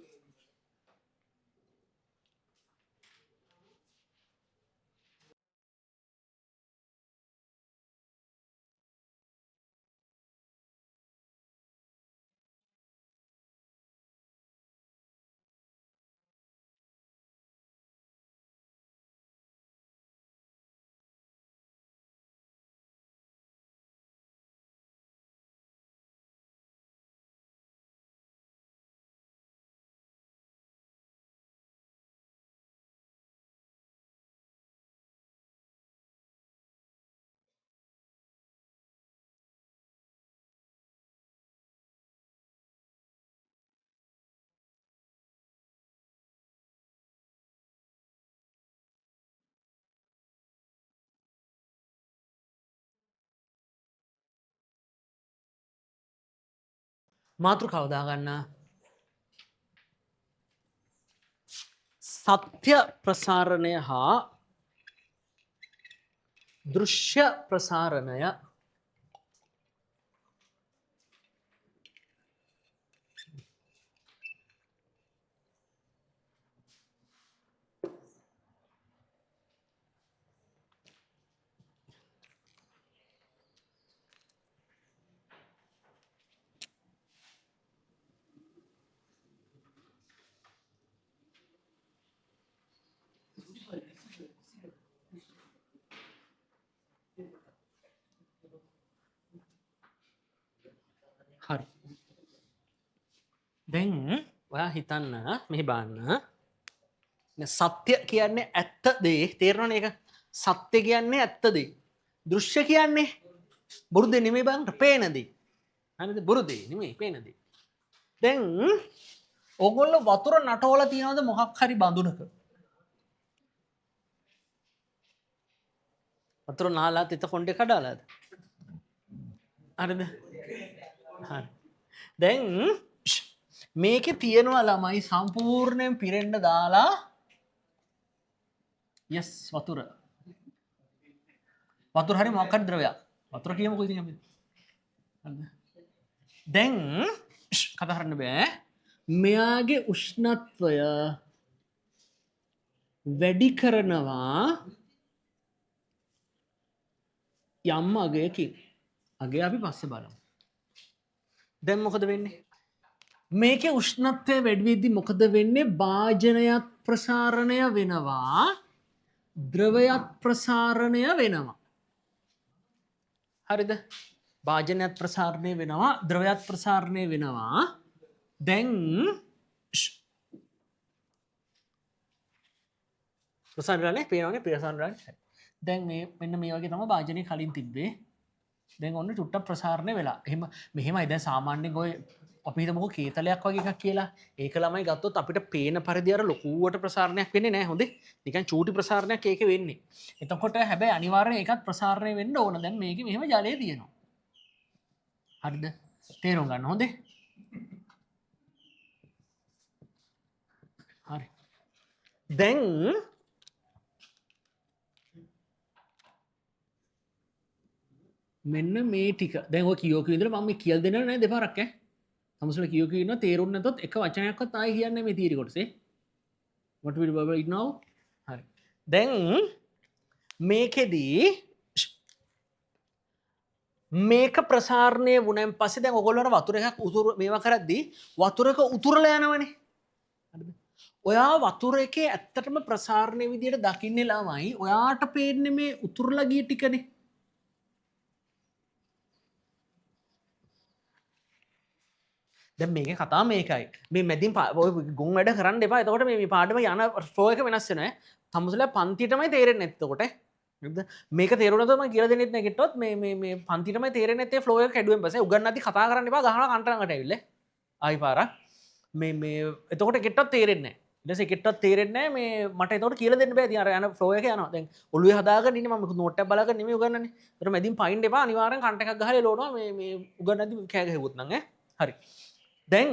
මාතෘකාව දාගන්න. සත්‍ය ප්‍රසාරණය හා දෘශ්‍ය ප්‍රසාරණය හරි. දැන් ඔයා හිතන්න මෙහි බලන්න. සත්‍ය කියන්නේ ඇත්ත දේ. තේරෙනවනේ ඒක? සත්‍ය කියන්නේ ඇත්ත දේ. දෘශ්‍ය කියන්නේ බොරු දේ නෙමෙයි බලන්න පේන දේ. හරිද? බොරු දේ නෙමෙයි පේන දේ. දැන් ඕගොල්ලෝ වතුර නටවලා තියනවද මොකක් හරි බඳුනක? වතුර නාලා තිත කොණ්ඩේ කඩාලාද? හරිද? හරි. දැන් මේකේ තියෙනවා ළමයි සම්පූර්ණයෙන් පිරෙන්න දාලා යස් වතුර. වතුර හරි මොකක් හරි ද්‍රවයක්. වතුර කියමුකෝ ඉතින් අපි. හරිද? දැන් කතා කරන්න බෑ. මෙයාගේ උෂ්ණත්වය වැඩි කරනවා යම් අගයකින්. අගය අපි පස්සේ බලමු. දැන් මොකද වෙන්නේ? මේකේ උෂ්ණත්වය වැඩි වෙද්දි මොකද වෙන්නේ? භාජනයත් ප්‍රසාරණය වෙනවා, ද්‍රවයත් ප්‍රසාරණය වෙනවා. හරිද? භාජනයත් ප්‍රසාරණය වෙනවා, ද්‍රවයත් ප්‍රසාරණය වෙනවා. දැන් ප්‍රසාරණය පේනවනේ ප්‍රසාරණය. දැන් මේ මෙන්න මේ වගේ තමයි භාජනය කලින් තිබ්බේ. දැන් ඔන්න චුට්ටක් ප්‍රසාරණය වෙලා. එහෙම මෙහෙමයි දැන් සාමාන්‍යයෙන් ඔය අපි හිතමුකෝ කේතලයක් වගේ එකක් කියලා. ඒක ළමයි ගත්තොත් අපිට පේන පරිදි අර ලොකුවට ප්‍රසාරණයක් වෙන්නේ නැහැ. හොඳේ. නිකන් චූටි ප්‍රසාරණයක් ඒකේ වෙන්නේ. එතකොට හැබැයි අනිවාර්යයෙන් ඒකත් ප්‍රසාරණය වෙන්න ඕන. දැන් මේකේ මෙහෙම ජලය තියෙනවා. හරිද? තේරුම් ගන්න හොඳේ. හරි. දැන් මෙන්න මේ ටික දැන් ඔය කියෝ ඉඳලා මම මේ කියලා දෙන්නව නෑ දෙපාරක් ඈ. සමහරවිට කියෝ කියනවා තේරුම් නැතොත් එක වචනයක්වත් ආයෙ කියන්නේ මේ තීරි කොටසේ. what will we right now? හරි. දැන් මේකෙදී මේක ප්‍රසාරණය වුණාන් පස්සේ දැන් ඔයගොල්ලෝ වතුර එකක් උතුරු මේවා කරද්දී වතුරක උතුරලා යනවනේ. හරිද? ඔයා වතුර එකේ ඇත්තටම ප්‍රසාරණය විදියට දකින්නේ ළමයි. ඔයාට පේන්නේ මේ උතුරලා ගිය ටිකනේ. දැන් මේකේ කතාව මේකයි. මේ මැදින් ඔය ගොන් වැඩ කරන්න එපා. එතකොට මේ පාඩම යන ෆ්ලෝ එක වෙනස් වෙනවා. තමුසලා පන්තියටමයි තේරෙන්නේ නැත්තේ එතකොට. මේක තේරුණාද මම කියලා දෙන්නෙත් නැහැ කිට්ටොත් මේ පන්තිටම තේරෙන්නේ නැත්තේ ෆ්ලෝ එක කැඩුවෙන් පස්සේ උගන්නද්දි කතා කරන්න එපා ගහනවා කන්ට ළඟට ඇවිල්ලා ආයි පාරක් මේ එතකොට කිට්ටොත් තේරෙන්නේ නැහැ ඊට පස්සේ කිට්ටොත් තේරෙන්නේ නැහැ මේ මට එතකොට කියලා දෙන්න බෑ ඉතින් අර යන ෆ්ලෝ එක යනවා දැන් ඔළුවේ හදාගෙන ඉන්නේ මම නෝට් එකක් බලාගෙන නෙමෙයි උගන්නන්නේ ඒතර මැදින් පයින් එපා අනිවාර්යෙන් කන්ට එකක් ගහලා එලවනවා මේ උගන්නද්දි කෑ ගහුවොත් නම් හරි දැන්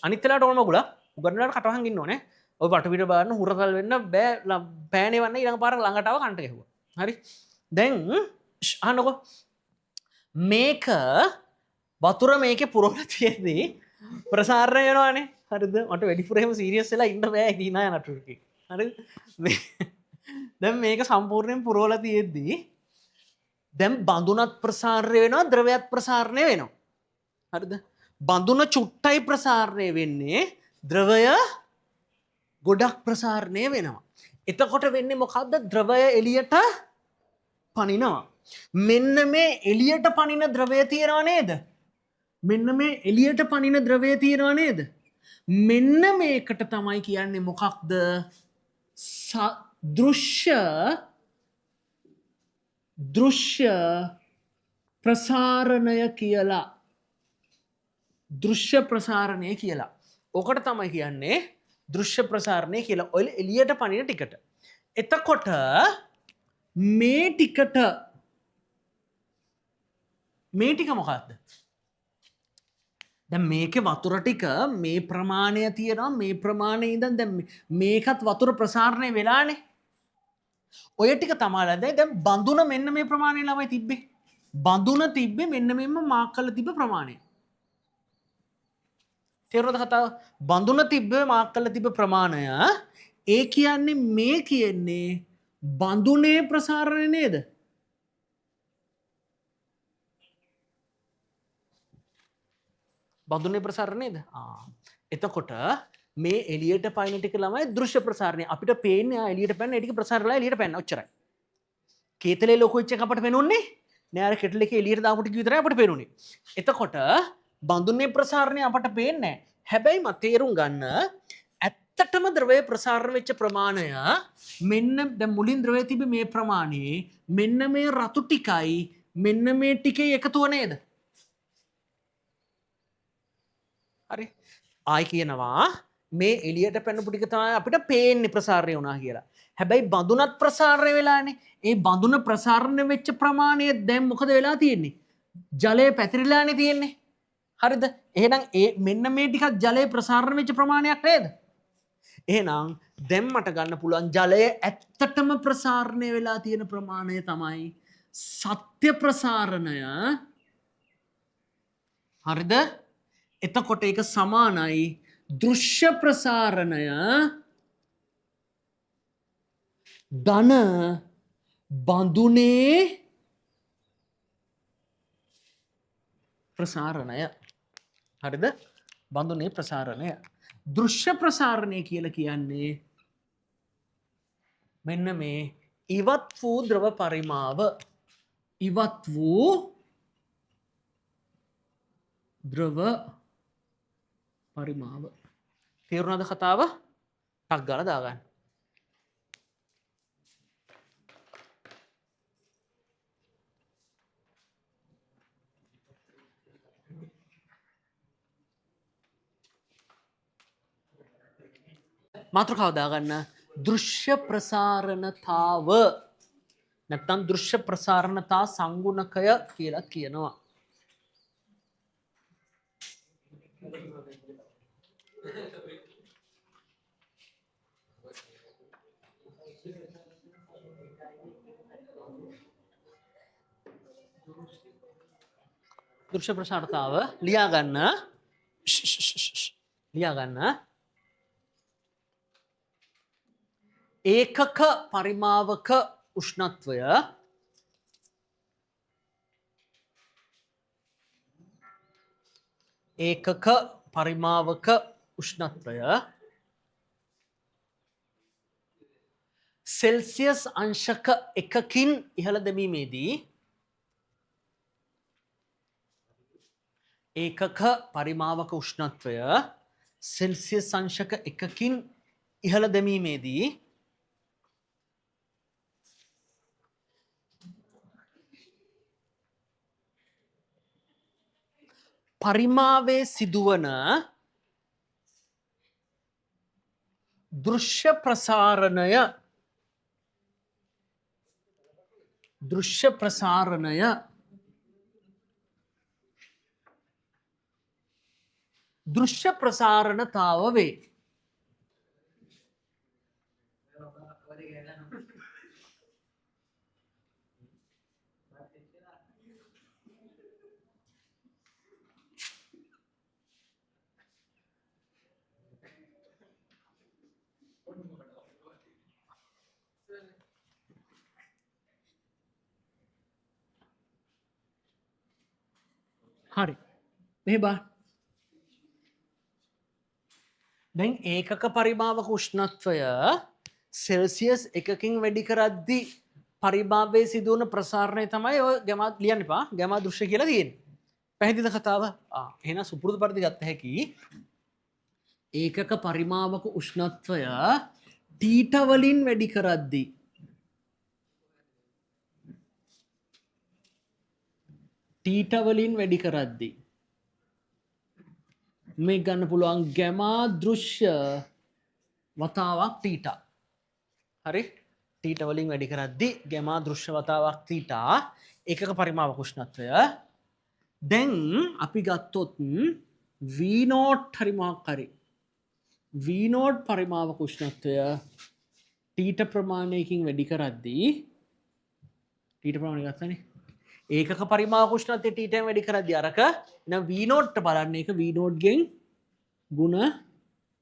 අනිත් වෙලාවට ඕන මගුලා උගන්නලාට කටවහන් ඉන්න ඕනේ ඔය වටපිට බලන්න හුරතල් වෙන්න බෑ පෑනේ වන්න ඊළඟ පාර ළඟට ආව කන්ට ගැහුවා හරි දැන් අහන්නකො මේක වතුර මේකේ පුරවලා තියෙද්දි ප්‍රසාරණය වෙනවානේ හරිද මට වැඩිපුර එහෙම සීරියස් වෙලා ඉන්න බෑ දීනා නටුරුකේ හරිද දැන් මේක සම්පූර්ණයෙන් පුරවලා තියෙද්දි දැන් බඳුනත් ප්‍රසාරණය වෙනවා ද්‍රවයත් ප්‍රසාරණය වෙනවා හරිද බඳුන චුට්ටයි ප්‍රසාරණය වෙන්නේ ද්‍රවය ගොඩක් ප්‍රසාරණය වෙනවා එතකොට වෙන්නේ මොකද්ද ද්‍රවය එළියට පනිනවා මෙන්න මේ එළියට පනින ද්‍රවය තියනවා නේද මෙන්න මේ එළියට පනින ද්‍රවය තියනවා නේද මෙන්න මේකට තමයි කියන්නේ මොකක්ද දෘශ්‍ය ප්‍රසාරණය කියලා දෘශ්‍ය ප්‍රසාරණය කියලා ඔකට තමයි කියන්නේ දෘශ්‍ය ප්‍රසාරණය කියලා ඔය එළියට පනින ටිකට එතකොට මේ ටිකට මේ ටික මොකක්ද දැන් මේකේ වතුර ටික මේ ප්‍රමාණය තියෙනවා මේ ප්‍රමාණය ඉඳන් දැන් මේකත් වතුර ප්‍රසාරණය වෙලානේ ඔය ටික තමයි දැන් බඳුන මෙන්න මේ ප්‍රමාණය ළමයි තිබ්බේ බඳුන තිබ්බේ මෙන්න මෙන්න මාක් කරලා තිබ්බ ප්‍රමාණය තේරුණාද කතාව බඳුන තිබ්බේ මාක් කරලා තිබ්බ ප්‍රමාණය ඒ කියන්නේ මේ කියන්නේ බඳුනේ ප්‍රසාරණය නේද බඳුනේ ප්‍රසාරණය නේද එතකොට මේ එළියට පයින් ටික ළමයි දෘශ්‍ය ප්‍රසාරණය අපිට පේන්නේ එළියට පැන්න ඒ ටික ප්‍රසාරණයලා එළියට පැන්න ඔච්චරයි කේතලේ ලොකු වෙච්ච එක අපට පේනුන්නේ නෑ අර කෙටල් එකේ එළියට දාපු ටික විතරයි අපට පේනුනේ එතකොට බඳුනේ ප්‍රසාරණය අපට පේන්නේ නැහැ හැබැයි මම තේරුම් ගන්න ඇත්තටම ද්‍රවය ප්‍රසාරණය වෙච්ච ප්‍රමාණය මෙන්න දැන් මුලින් ද්‍රවය තිබ්බේ මේ ප්‍රමාණයේ මෙන්න මේ රතු ටිකයි මෙන්න මේ ටිකේ එකතුව නේද හරි ආයි කියනවා මේ එළියට පැනපු ටික තමයි අපිට පේන්නේ ප්‍රසාරණය වුණා කියලා හැබැයි බඳුනත් ප්‍රසාරණය වෙලානේ ඒ බඳුන ප්‍රසාරණය වෙච්ච ප්‍රමාණය දැන් මොකද වෙලා තියෙන්නේ ජලය පැතිරිලානේ තියෙන්නේ හරිද එහෙනම් ඒ මෙන්න මේ ටිකක් ජලයේ ප්‍රසාරණය වෙච්ච ප්‍රමාණයක් නේද එහෙනම් දැන් මට ගන්න පුළුවන් ජලය ඇත්තටම ප්‍රසාරණය වෙලා තියෙන ප්‍රමාණය තමයි සත්‍ය ප්‍රසාරණය හරිද එතකොට ඒක සමානයි දෘශ්‍ය ප්‍රසාරණය ධන බඳුනේ ප්‍රසාරණය හරිද බඳුනේ ප්‍රසාරණය දෘශ්‍ය ප්‍රසාරණය කියලා කියන්නේ මෙන්න මේ ඉවත් වූ ද්‍රව පරිමාව ඉවත් වූ ද්‍රව පරිමාව තේරුණාද කතාව ටක් ගාලා දාගන්න මාතෘකාව දාගන්න දෘශ්‍ය ප්‍රසාරණතාව නැත්නම් දෘශ්‍ය ප්‍රසාරණතා සංගුණකය කියලා කියනවා දෘශ්‍ය ප්‍රසාරණතාව ලියා ගන්න ඒකක පරිමාවක උෂ්ණත්වය ඒකක පරිමාවක උෂ්ණත්වය සෙල්සියස් අංශක එකකින් ඉහළ දැමීමේදී ඒකක පරිමාවක උෂ්ණත්වය සෙල්සියස් අංශක එකකින් ඉහළ දැමීමේදී පරිමාවේ සිදුවන දෘශ්‍ය ප්‍රසාරණය දෘශ්‍ය ප්‍රසාරණතාව වේ. හරි. මෙහෙ බලන්න. දැන් ඒකක පරිමාවක උෂ්ණත්වය සෙල්සියස් එකකින් වැඩි කරද්දී පරිමාවයේ සිදුවන ප්‍රසාරණය තමයි ඔය ගැමා ලියන්න එපා. ගැමා දෘශ්‍ය කියලා තියෙන්නේ. පැහැදිලිද කතාව? එහෙනම් සුපුරුදු පරිදි ගත්ත හැකි ඒකක පරිමාවක උෂ්ණත්වය තීට වලින් වැඩි කරද්දී මේ ගන්න පුළුවන් ගැමා දෘශ්‍ය වතාවක් තීටා. හරි? තීට වලින් වැඩි කරද්දී ගැමා දෘශ්‍ය වතාවක් තීටා ඒකක පරිමාවක උෂ්ණත්වය. දැන් අපි ගත්තොත් V0 හරි මොකක් හරි V0 පරිමාවක උෂ්ණත්වය තීට ප්‍රමාණයකින් වැඩි කරද්දී තීට ප්‍රමාණය ගත්තනේ ඒකක පරිමාවක උෂ්ණත්වය තීටෙන් වැඩි කරද්දී අරක එහෙනම් V0 ට බලන්න ඒක V0 ගෙන් ගුණ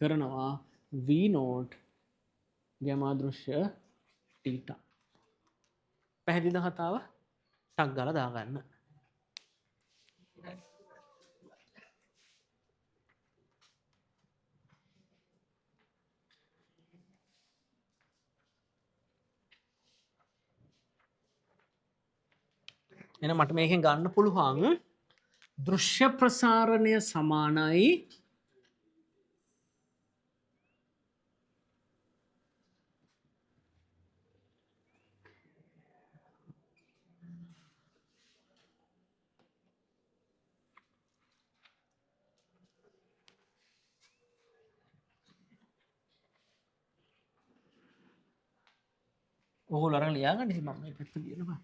කරනවා V0 ගැමා දෘශ්‍ය තීටා. පැහැදිලිද කතාව? ටක් ගාලා දාගන්න. එහෙනම් මට මේකෙන් ගන්න පුළුවන් දෘශ්‍ය ප්‍රසාරණය සමානයි ඔයගොල්ලෝ අරන් ලියාගන්න ඉතින් මම මේ පැත්ත ලියනවා.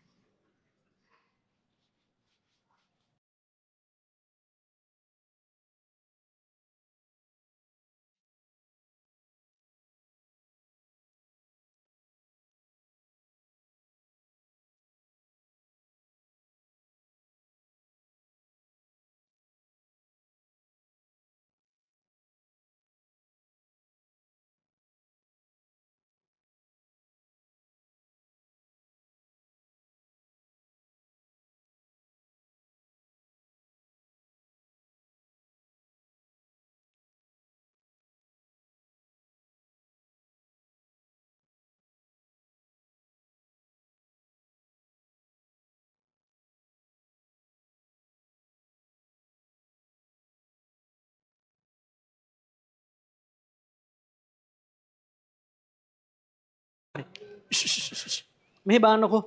මෙහෙ බලන්නකෝ.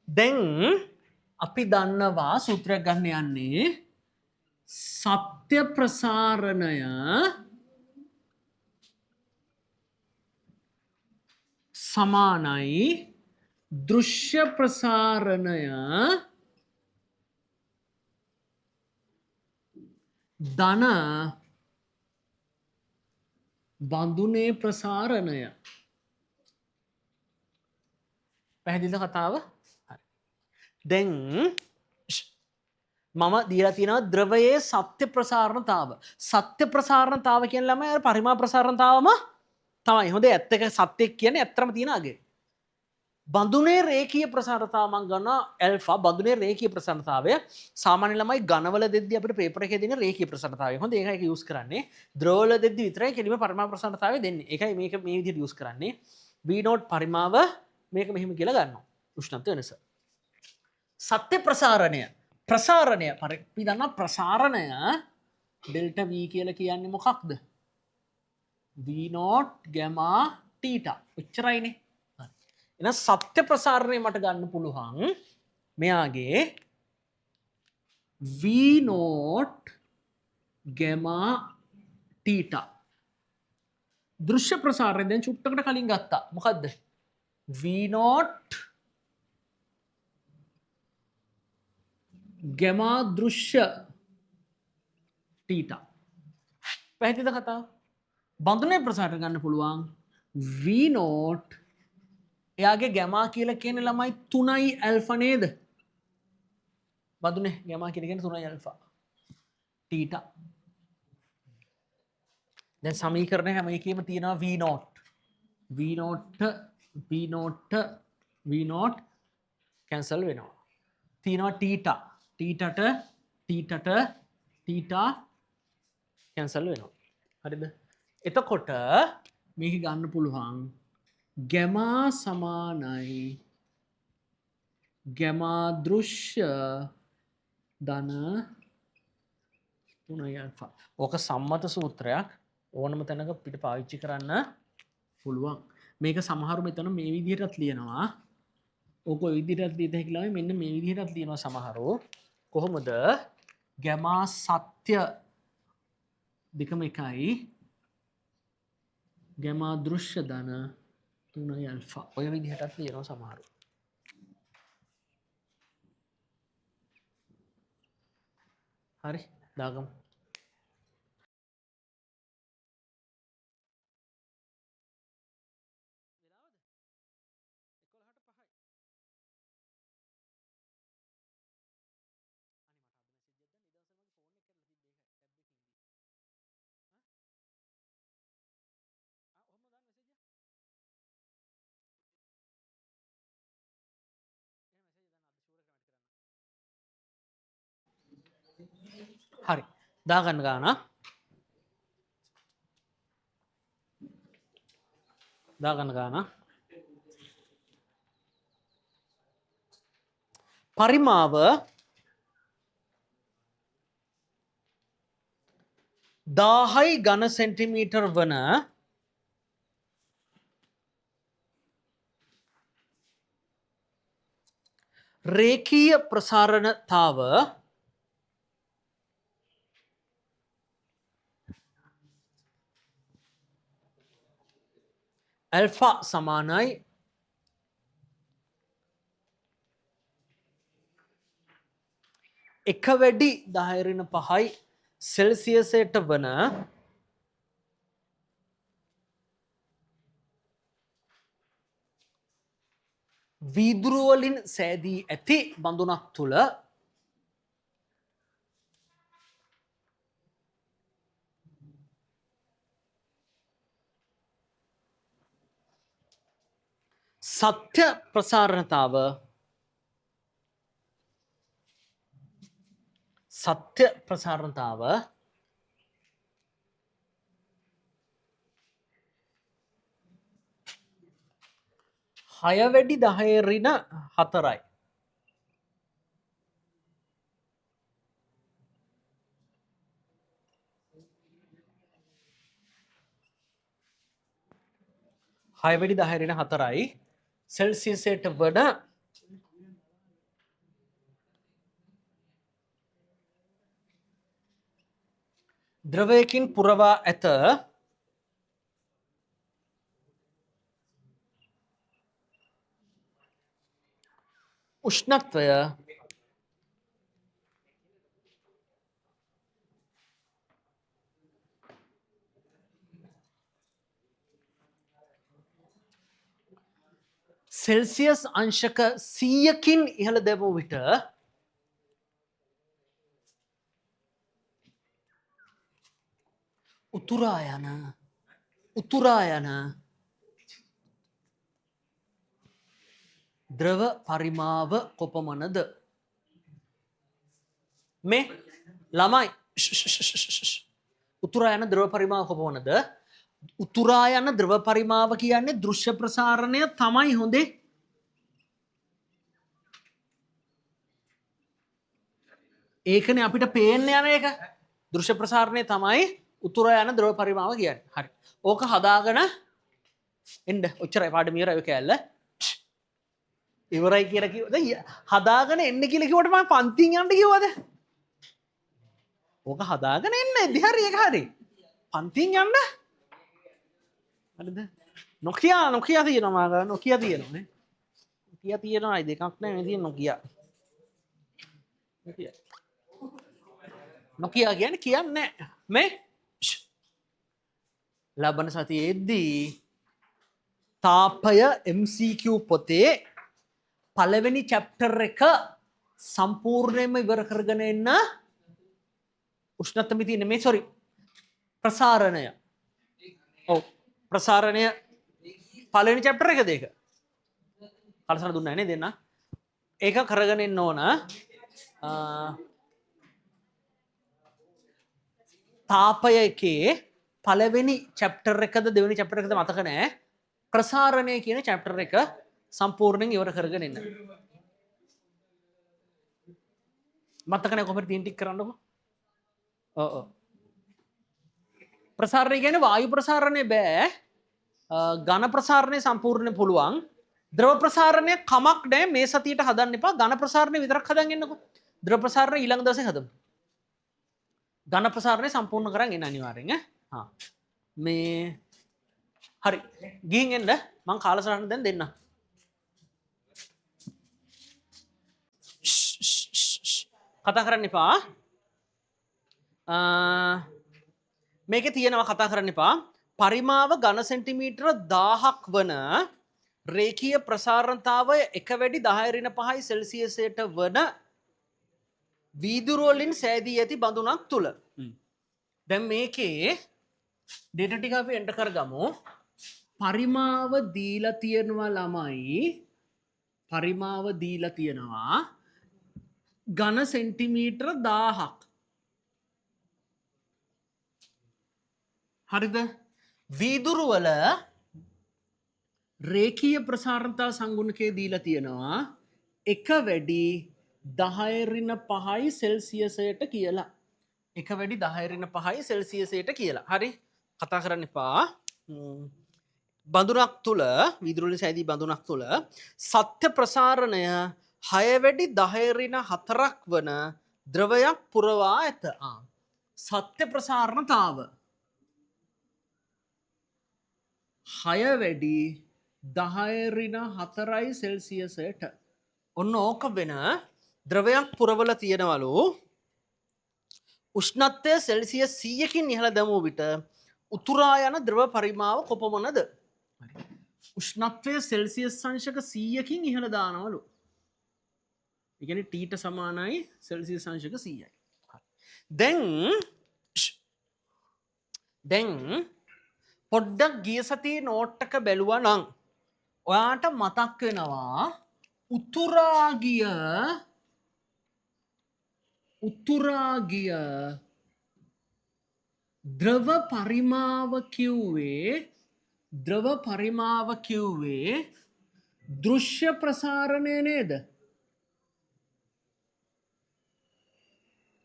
දැන් අපි දන්නවා සූත්‍රයක් ගන්න යන්නේ සත්‍ය ප්‍රසාරණය සමානයි දෘශ්‍ය ප්‍රසාරණය ධන බඳුනේ ප්‍රසාරණය. පැහැදිලිද කතාව? හරි. දැන් මම දීලා තියෙනවා ද්‍රවයේ සත්‍ය ප්‍රසාරණතාව. සත්‍ය ප්‍රසාරණතාව කියන ළමයි අර පරිමා ප්‍රසාරණතාවම තමයි. හොඳේ ඇත්තක සත්‍යයක් කියන්නේ ඇත්තම තියෙන අගේ. බඳුනේ රේඛීය ප්‍රසාරණතාව මම ගන්නවා ඇල්ෆා. බඳුනේ රේඛීය ප්‍රසාරණතාවය සාමාන්‍ය ළමයි ඝනවල දෙද්දී අපිට පේපර් එකේ දෙන රේඛීය ප්‍රසාරණතාවය. හොඳ ඒක යූස් කරන්නේ. ද්‍රවවල දෙද්දී විතරයි කෙලිම පරිමා ප්‍රසාරණතාවය දෙන්නේ. ඒකයි මේක මේ විදිහට යූස් කරන්නේ. V0 පරිමාව මේක මෙහෙම කියලා ගන්නවා. උෂ්ණත්ව වෙනස. සත්‍ය ප්‍රසාරණය අපි දන්නා ප්‍රසාරණය ඩෙල්ටා V කියලා කියන්නේ මොකක්ද? V0 ගැමා theta. එච්චරයිනේ. එහෙනම් සත්‍ය ප්‍රසාරණය මට ගන්න පුළුවන් මෙයාගේ V0 ගැමා ටීටා. දෘශ්‍ය ප්‍රසාරණය දැන් චුට්ටකට කලින් ගත්තා. මොකද්ද? v0 ගැමා දෘශ්‍ය theta. පැහැදිලිද කතාව? බඳුනේ ප්‍රසාරණය ගන්න පුළුවන් v0 එයාගේ ගැමා කියලා කියන්නේ ළමයි 3යි ඇල්ෆා නේද? බඳුනේ ගැමා කියලා කියන්නේ 3යි ඇල්ෆා. ටීටා. දැන් සමීකරණය හැම එකෙම තියෙනවා v0 කැන්සල් වෙනවා. තියෙනවා ටීටා කැන්සල් වෙනවා. හරිද? එතකොට මේක ගන්න පුළුවන් ගැමා සමානයි ගැමා දෘශ්‍ය ධන 3යි ඇල්ෆා. ඕක සම්මත සූත්‍රයක්. ඕනම තැනක පිට පාවිච්චි කරන්න පුළුවන්. මේක සමහරු මෙතන මේ විදිහටත් ලියනවා. ඕක ඔය විදිහටත් ලියද හැකිලාම මෙන්න මේ විදිහටත් ලියනවා සමහරු. කොහොමද? ගැමා සත්‍ය දෙකම එකයි. ගැමා දෘශ්‍ය ධන 3යි ඇල්ෆා. ඔය විදිහටත් ලියනවා සමහරු. හරි දාගමු. හරි දාගන්න ගාන. පරිමාව 1000 ඝන සෙන්ටිමීටර් වන රේඛීය ප්‍රසාරණතාව ඇල්ෆා සමානයි එක වැඩි 10⁵ සෙල්සියසයට වන වීදුරු වලින් සෑදී ඇති බඳුනක් තුල සත්‍ය ප්‍රසාරණතාව හය වැඩි 10⁴ හයවැඩි 10⁴ සෙල්සියසයට වන ද්‍රවයකින් පුරවා ඇත උෂ්ණත්වය සෙල්සියස් අංශක 100කින් ඉහළ දැමූ විට උතුරා යන ද්‍රව පරිමාව කොපමණද? මේ ළමයි උතුරා යන ද්‍රව පරිමාව කොපමණද? උතුරා යන ද්‍රව පරිමාව කියන්නේ දෘශ්‍ය ප්‍රසාරණය තමයි හොඳේ. ඒකනේ අපිට පේන්න යන එක. දෘශ්‍ය ප්‍රසාරණය තමයි උතුරා යන ද්‍රව පරිමාව කියන්නේ. හරි. ඕක හදාගෙන එන්න. ඔච්චරයි පාඩමියර ඔය කැල්ල. ඉවරයි කියලා කිව්වද? හදාගෙන එන්න කියලා කිව්වට මම පන්තියෙන් යන්න කිව්වද? ඕක හදාගෙන එන්න එද්දි හරි ඒක හරි. පන්තියෙන් යන්න. හරිද? නොකියා තියෙනවා මාගා නොකියා තියෙනවා නේ. නොකියා තියෙනවා අය දෙකක් නෑ මේ තියෙන නොකියා. නොකියා කියන්නේ කියන්නේ මේ ලබන සතියේදී තාපය MCQ පොතේ පළවෙනි චැප්ටර් එක සම්පූර්ණයෙන්ම ඉවර කරගෙන එන්න උෂ්ණත්ව මිතිය නෙමෙයි සෝරි ප්‍රසාරණය. ඔව් ප්‍රසාරණය පළවෙනි චැප්ටර් එකද ඒක? කලසන දුන්නා නේ දෙන්න. ඒක කරගෙන එන්න ඕන. තාපය එකේ පළවෙනි චැප්ටර් එකද දෙවෙනි චැප්ටර් එකද මතක නෑ. ප්‍රසාරණය කියන චැප්ටර් එක සම්පූර්ණයෙන් ඉවර කරගෙන එන්න. මතක නැහැ කොහොමද තියෙන ටික කරන්නකො. ඔව් ඔව්. ප්‍රසාරණය කියන්නේ වායු ප්‍රසාරණය බෑ. ඝන ප්‍රසාරණය සම්පූර්ණයෙන් පුළුවන්. ද්‍රව ප්‍රසාරණය කමක් නැහැ මේ සතියට හදන්න එපා. ඝන ප්‍රසාරණය විතරක් හදන් එන්නකො. ද්‍රව ප්‍රසාරණය ඊළඟ දවසේ හදමු. ඝන ප්‍රසාරණය සම්පූර්ණ කරන් එන්න අනිවාර්යෙන් ඈ. මේ හරි ගිහින් එන්න මං කාලසටහන දැන් දෙන්න. කතා කරන්න එපා. මේකේ තියෙනවා කතා කරන්න එපා. පරිමාව ඝන සෙන්ටිමීටර 1000ක් වන රේඛීය ප්‍රසාරණතාවය 1 වැඩි 10^5 සෙල්සියසයට වන වීදුරු වලින් සෑදී ඇති බඳුනක් තුල. දැන් මේකේ ඩේටා ටික අපි එන්ටර් කරගමු. පරිමාව දීලා තියෙනවා ළමයි. පරිමාව දීලා තියෙනවා ඝන සෙන්ටිමීටර 1000ක්. හරිද? වීදුරු වල රේඛීය ප්‍රසාරණතා සංගුණකය දීලා තියෙනවා 1 වැඩි 10^5 සෙල්සියසයට කියලා. 1 වැඩි 10^5 සෙල්සියසයට කියලා. හරි? කතා කරන්න එපා. බඳුනක් තුල වීදුරු වලින් සෑදී බඳුනක් තුල සත්‍ය ප්‍රසාරණය 6 වැඩි 10^4ක් වන ද්‍රවයක් පුරවා ඇත. සත්‍ය ප්‍රසාරණතාව 6 වැඩි 10^4 සෙල්සියසයට ඔන්න ඕක වෙන ද්‍රවයක් පුරවල තියෙනවලු උෂ්ණත්වය සෙල්සියස් 100කින් ඉහළ දැමූ විට උතුරා යන ද්‍රව පරිමාව කොපමණද? උෂ්ණත්වය සෙල්සියස් අංශක 100කින් ඉහළ දානවලු. ඒ කියන්නේ T ට සමානයි සෙල්සියස් අංශක 100යි. දැන් පොඩ්ඩක් ගිය සතියේ නෝට් එක බැලුවා නම් ඔයාට මතක් වෙනවා උතුරා ගිය ද්‍රව පරිමාව කිව්වේ දෘශ්‍ය ප්‍රසාරණය නේද?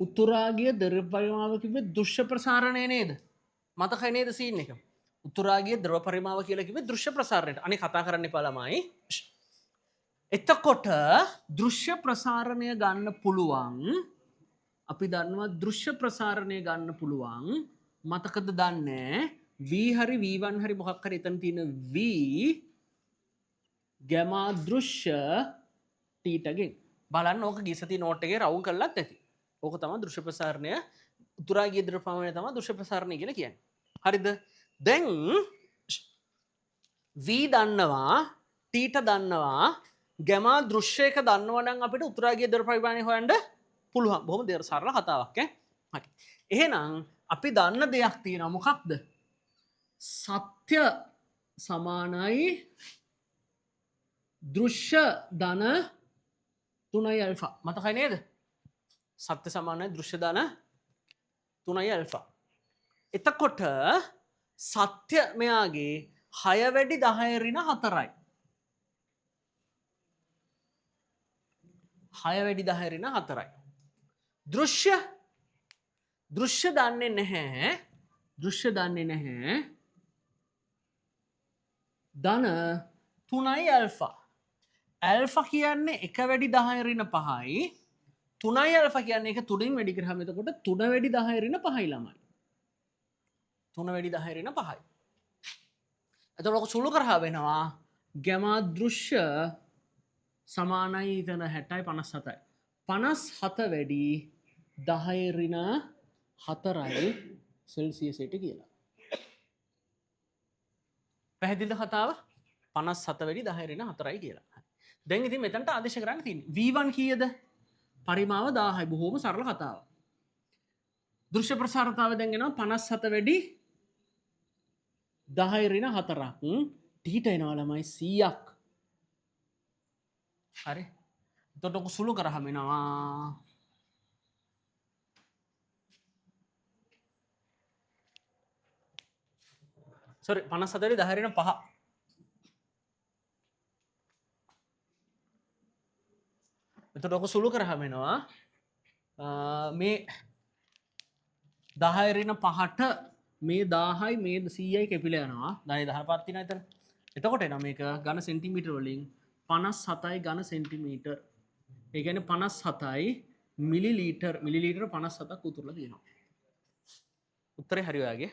උතුරා ගිය ද්‍රව පරිමාව කිව්වේ දෘශ්‍ය ප්‍රසාරණය නේද? මතකයි නේද සීන් එක? උතුරා ගිය ද්‍රව පරිමාව කියලා කිව්වේ දෘශ්‍ය ප්‍රසාරණයට. අනේ කතා කරන්න එපා ළමයි. එතකොට දෘශ්‍ය ප්‍රසාරණය ගන්න පුළුවන්. අපි දන්නවා දෘශ්‍ය ප්‍රසාරණය ගන්න පුළුවන්. මතකද දන්නේ v හරි v1 හරි මොකක් හරි එතන තියෙන v ගැමා දෘශ්‍ය තීටගෙන් බලන්න ඕක ගිය සතියේ නෝට් එකේ රවුම් කරලත් ඇති. ඕක තමයි දෘශ්‍ය ප්‍රසාරණය. උතුරා ගිය ද්‍රව ප්‍රමාණය තමයි දෘශ්‍ය ප්‍රසාරණය කියලා කියන්නේ. හරිද? දැන් v දන්නවා t ට දන්නවා ගැමා දෘශ්‍යයක දන්නවා නම් අපිට උතුරා ගිය ද්‍රව පරිමාණය හොයන්න පුළුවන්. බොහොම සරල කතාවක් ඈ. හරි. එහෙනම් අපි දන්න දෙයක් තියෙනවා. මොකක්ද? සත්‍ය සමානයි දෘශ්‍ය ධන 3 ඇල්ෆා. මතකයි නේද? සත්‍ය සමානයි දෘශ්‍ය ධන 3 ඇල්ෆා. එතකොට සත්‍ය මෙයාගේ 6 වැඩි 10^4යි. 6 වැඩි 10^4යි. දෘශ්‍ය දන්නේ නැහැ. ධන 3 ඇල්ෆා. ඇල්ෆා කියන්නේ 1 වැඩි 10^5යි. 3යි අල්ෆා කියන්නේ ඒක 3න් වැඩි කරාම එතකොට 3 වැඩි 10 ඍණ 5යි ළමයි. 3 වැඩි 10 ඍණ 5යි. එතකොට ඔක සුළු කරා වෙනවා ගැමා දෘශ්‍ය සමානයි ඉතන 60යි 57යි. 57 වැඩි 10 ඍණ 4යි සෙල්සියසයට කියලා. පැහැදිලිද කතාව? 57 වැඩි 10 ඍණ 4යි කියලා. දැන් ඉතින් මෙතනට ආදේශ කරන්න තියෙන්නේ V1 කීයද? පරිමාව 1000යි. බොහොම සරල කතාවක්. දෘශ්‍ය ප්‍රසාරතාවය දැන් එනවා 57 වැඩි 10 ඍණ 4ක්. ටීට එනවා ළමයි 100ක්. හරි. එතකොට ඔක සුළු කරාම එනවා sorry 57 වැඩි 10 ඍණ 5. එතකොට ඔක සුළු කරාම එනවා මේ 10 ඍණ 5ට මේ 1000යි මේ 100යි කැපිලා යනවා. 10 10 පත් වෙනවා එතන. එතකොට එනවා මේක ඝන සෙන්ටිමීටර වලින් 57යි ඝන සෙන්ටිමීටර. ඒ කියන්නේ 57යි මිලිලීටර් 57ක් උතුරලා තියෙනවා. උත්තරේ හරි ඔයාගේ.